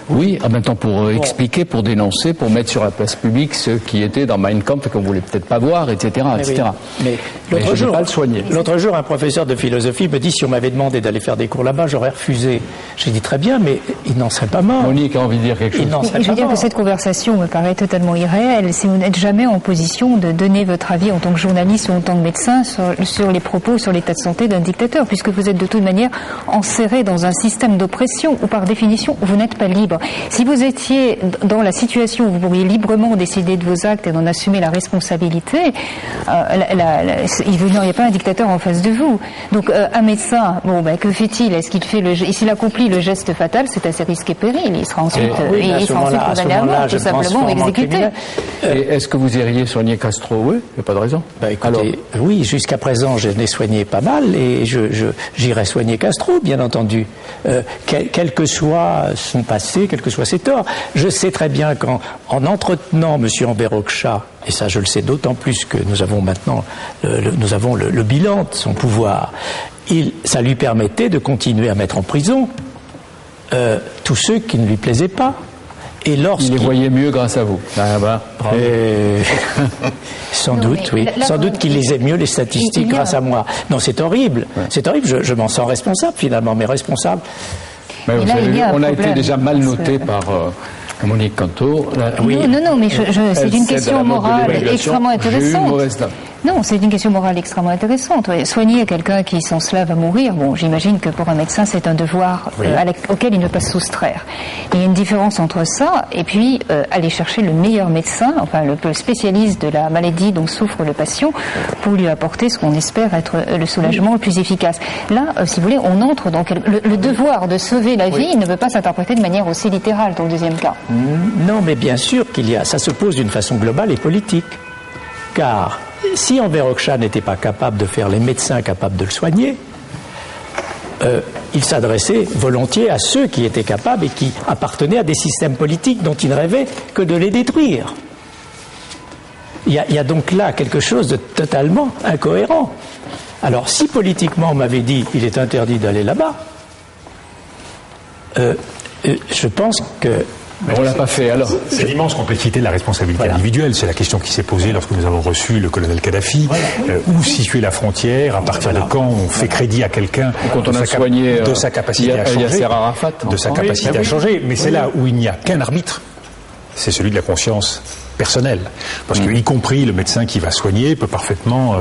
oui, en même temps pour expliquer, pour dénoncer, pour mettre sur la place publique ceux qui étaient dans Mein Kampf et qu'on voulait peut-être pas voir, etc. etc. Mais l'autre jour, pas le soigner. L'autre jour, un professeur de philosophie me dit si on m'avait demandé d'aller faire des cours là-bas, j'aurais refusé. J'ai dit très bien, mais il n'en serait pas mort. Monique a envie de dire quelque chose. Je veux dire que cette conversation me paraît totalement irréelle si vous n'êtes jamais en position de donner votre avis en tant que journaliste ou en tant que médecin sur les propos, sur l'état de santé d'un dictateur, puisque vous êtes de toute manière enserré dans un système d'oppression où par définition vous n'êtes pas libre. Si vous étiez dans la situation où vous pourriez librement décider de vos actes et d'en assumer la responsabilité, il n'y aurait pas un dictateur en face de vous. Donc un médecin, que fait-il? Est-ce qu'il fait s'il accomplit le geste fatal, c'est assez risqué péril. Il sera ensuite condamné à mort, tout simplement exécuté. Et est-ce que vous iriez soigner Castro? Oui, il n'y a pas de raison. Écoutez, oui, jusqu'à présent, je l'ai soigné pas mal et j'irai soigner Castro, bien entendu. Quel que soit son passé, quels que soient ses torts. Je sais très bien qu'en entretenant M. Verhofstadt, et ça je le sais d'autant plus que nous avons maintenant le bilan de son pouvoir, ça lui permettait de continuer à mettre en prison tous ceux qui ne lui plaisaient pas. Et il les voyait mieux grâce à vous. Sans doute, oui. Sans doute qu'il lisait mieux les statistiques grâce à moi. Non, c'est horrible. Ouais. C'est horrible. Je m'en sens responsable finalement, mais responsable. Mais vous savez, on a été déjà mal noté par Monique Canto. Oui. Non, mais c'est une question morale extrêmement intéressante. Non, c'est une question morale extrêmement intéressante. Soigner quelqu'un qui, sans cela, va mourir, j'imagine que pour un médecin, c'est un devoir auquel il ne peut pas se soustraire. Il y a une différence entre ça et puis aller chercher le meilleur médecin, enfin le spécialiste de la maladie dont souffre le patient, pour lui apporter ce qu'on espère être le soulagement le plus efficace. Là, si vous voulez, on entre dans le devoir de sauver la vie, il ne peut pas s'interpréter de manière aussi littérale dans le deuxième cas. Non, mais bien sûr ça se pose d'une façon globale et politique. Car si Verhofstadt n'était pas capable de faire les médecins capables de le soigner, il s'adressait volontiers à ceux qui étaient capables et qui appartenaient à des systèmes politiques dont il ne rêvait que de les détruire. Il y a donc là quelque chose de totalement incohérent. Alors si politiquement on m'avait dit il est interdit d'aller là-bas, je pense que... Mais on l'a pas fait, alors. C'est l'immense complexité de la responsabilité individuelle. C'est la question qui s'est posée lorsque nous avons reçu le colonel Kadhafi. Où situer la frontière? À partir de quand on fait crédit à quelqu'un de sa capacité à changer? De sa capacité à changer. Mais c'est là où il n'y a qu'un arbitre. C'est celui de la conscience personnel. Parce que, y compris le médecin qui va soigner, peut parfaitement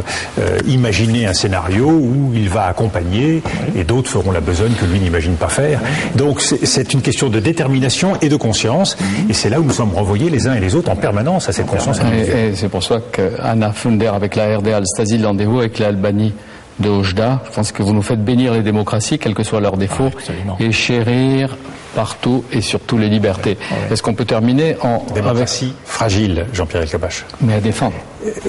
imaginer un scénario où il va accompagner, et d'autres feront la besogne que lui n'imagine pas faire. Donc c'est une question de détermination et de conscience, et c'est là où nous sommes renvoyés les uns et les autres en permanence à cette conscience individuelle. Et c'est pour ça qu'Anna Funder, avec la RDA, le Stasi de rendez-vous avec l'Albanie de Oujda, je pense que vous nous faites bénir les démocraties, quels que soient leurs défauts, et chérir partout et surtout les libertés. Est-ce qu'on peut terminer démocratie fragile, Jean-Pierre Elkabbach. Mais à défendre,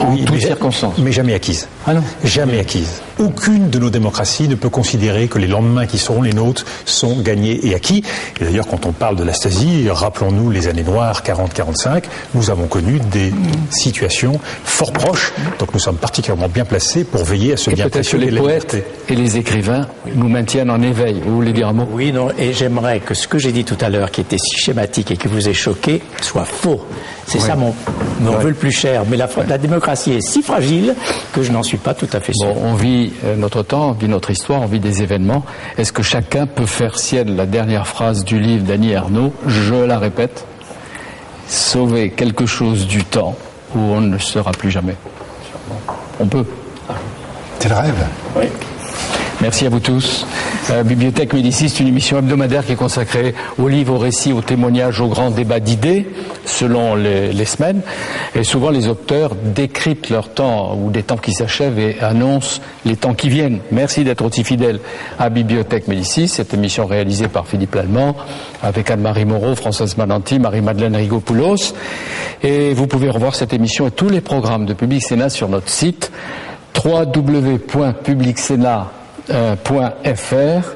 en toutes circonstances. Mais jamais acquise. Ah non. Jamais acquise. Aucune de nos démocraties ne peut considérer que les lendemains qui seront les nôtres sont gagnés et acquis. Et d'ailleurs, quand on parle de la Stasi, rappelons-nous les années noires 40-45, nous avons connu des situations fort proches. Donc nous sommes particulièrement bien placés pour veiller à ce bien précieux. Peut-être que les poètes et les écrivains nous maintiennent en éveil. Vous voulez dire un mot? Oui, non, et j'aimerais que ce que j'ai dit tout à l'heure, qui était si schématique et qui vous ait choqué, soit faux. C'est ça mon vœu le plus cher. Mais la démocratie est si fragile que je n'en suis pas tout à fait sûr. Bon, on vit notre temps, on vit notre histoire, on vit des événements. Est-ce que chacun peut faire sienne la dernière phrase du livre d'Annie Ernaux? Je la répète. Sauver quelque chose du temps où on ne sera plus jamais. On peut. C'est le rêve. Oui. Merci à vous tous. Bibliothèque Médicis, c'est une émission hebdomadaire qui est consacrée aux livres, aux récits, aux témoignages, aux grands débats d'idées, selon les semaines. Et souvent, les auteurs décryptent leur temps ou des temps qui s'achèvent et annoncent les temps qui viennent. Merci d'être aussi fidèles à Bibliothèque Médicis, cette émission réalisée par Philippe Lallemand, avec Anne-Marie Moreau, Françoise Mananti, Marie-Madeleine Rigopoulos. Et vous pouvez revoir cette émission et tous les programmes de Public Sénat sur notre site www.publicsénat.fr.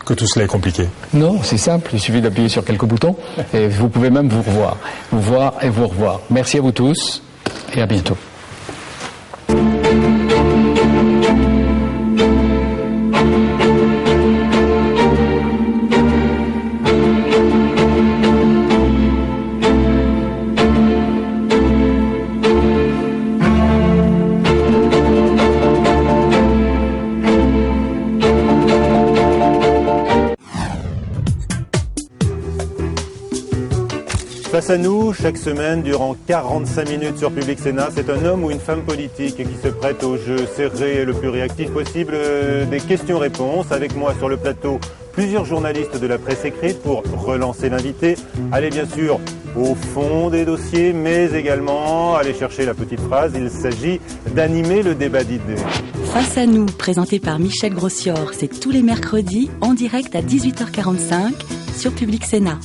Que tout cela est compliqué. Non, c'est simple, il suffit d'appuyer sur quelques boutons et vous pouvez même vous voir et vous revoir. Merci à vous tous et à bientôt. Face à nous, chaque semaine, durant 45 minutes sur Public Sénat, c'est un homme ou une femme politique qui se prête au jeu serré et le plus réactif possible des questions-réponses. Avec moi sur le plateau, plusieurs journalistes de la presse écrite pour relancer l'invité, aller bien sûr au fond des dossiers, mais également aller chercher la petite phrase. Il s'agit d'animer le débat d'idées. Face à nous, présenté par Michel Grossior, c'est tous les mercredis en direct à 18h45 sur Public Sénat.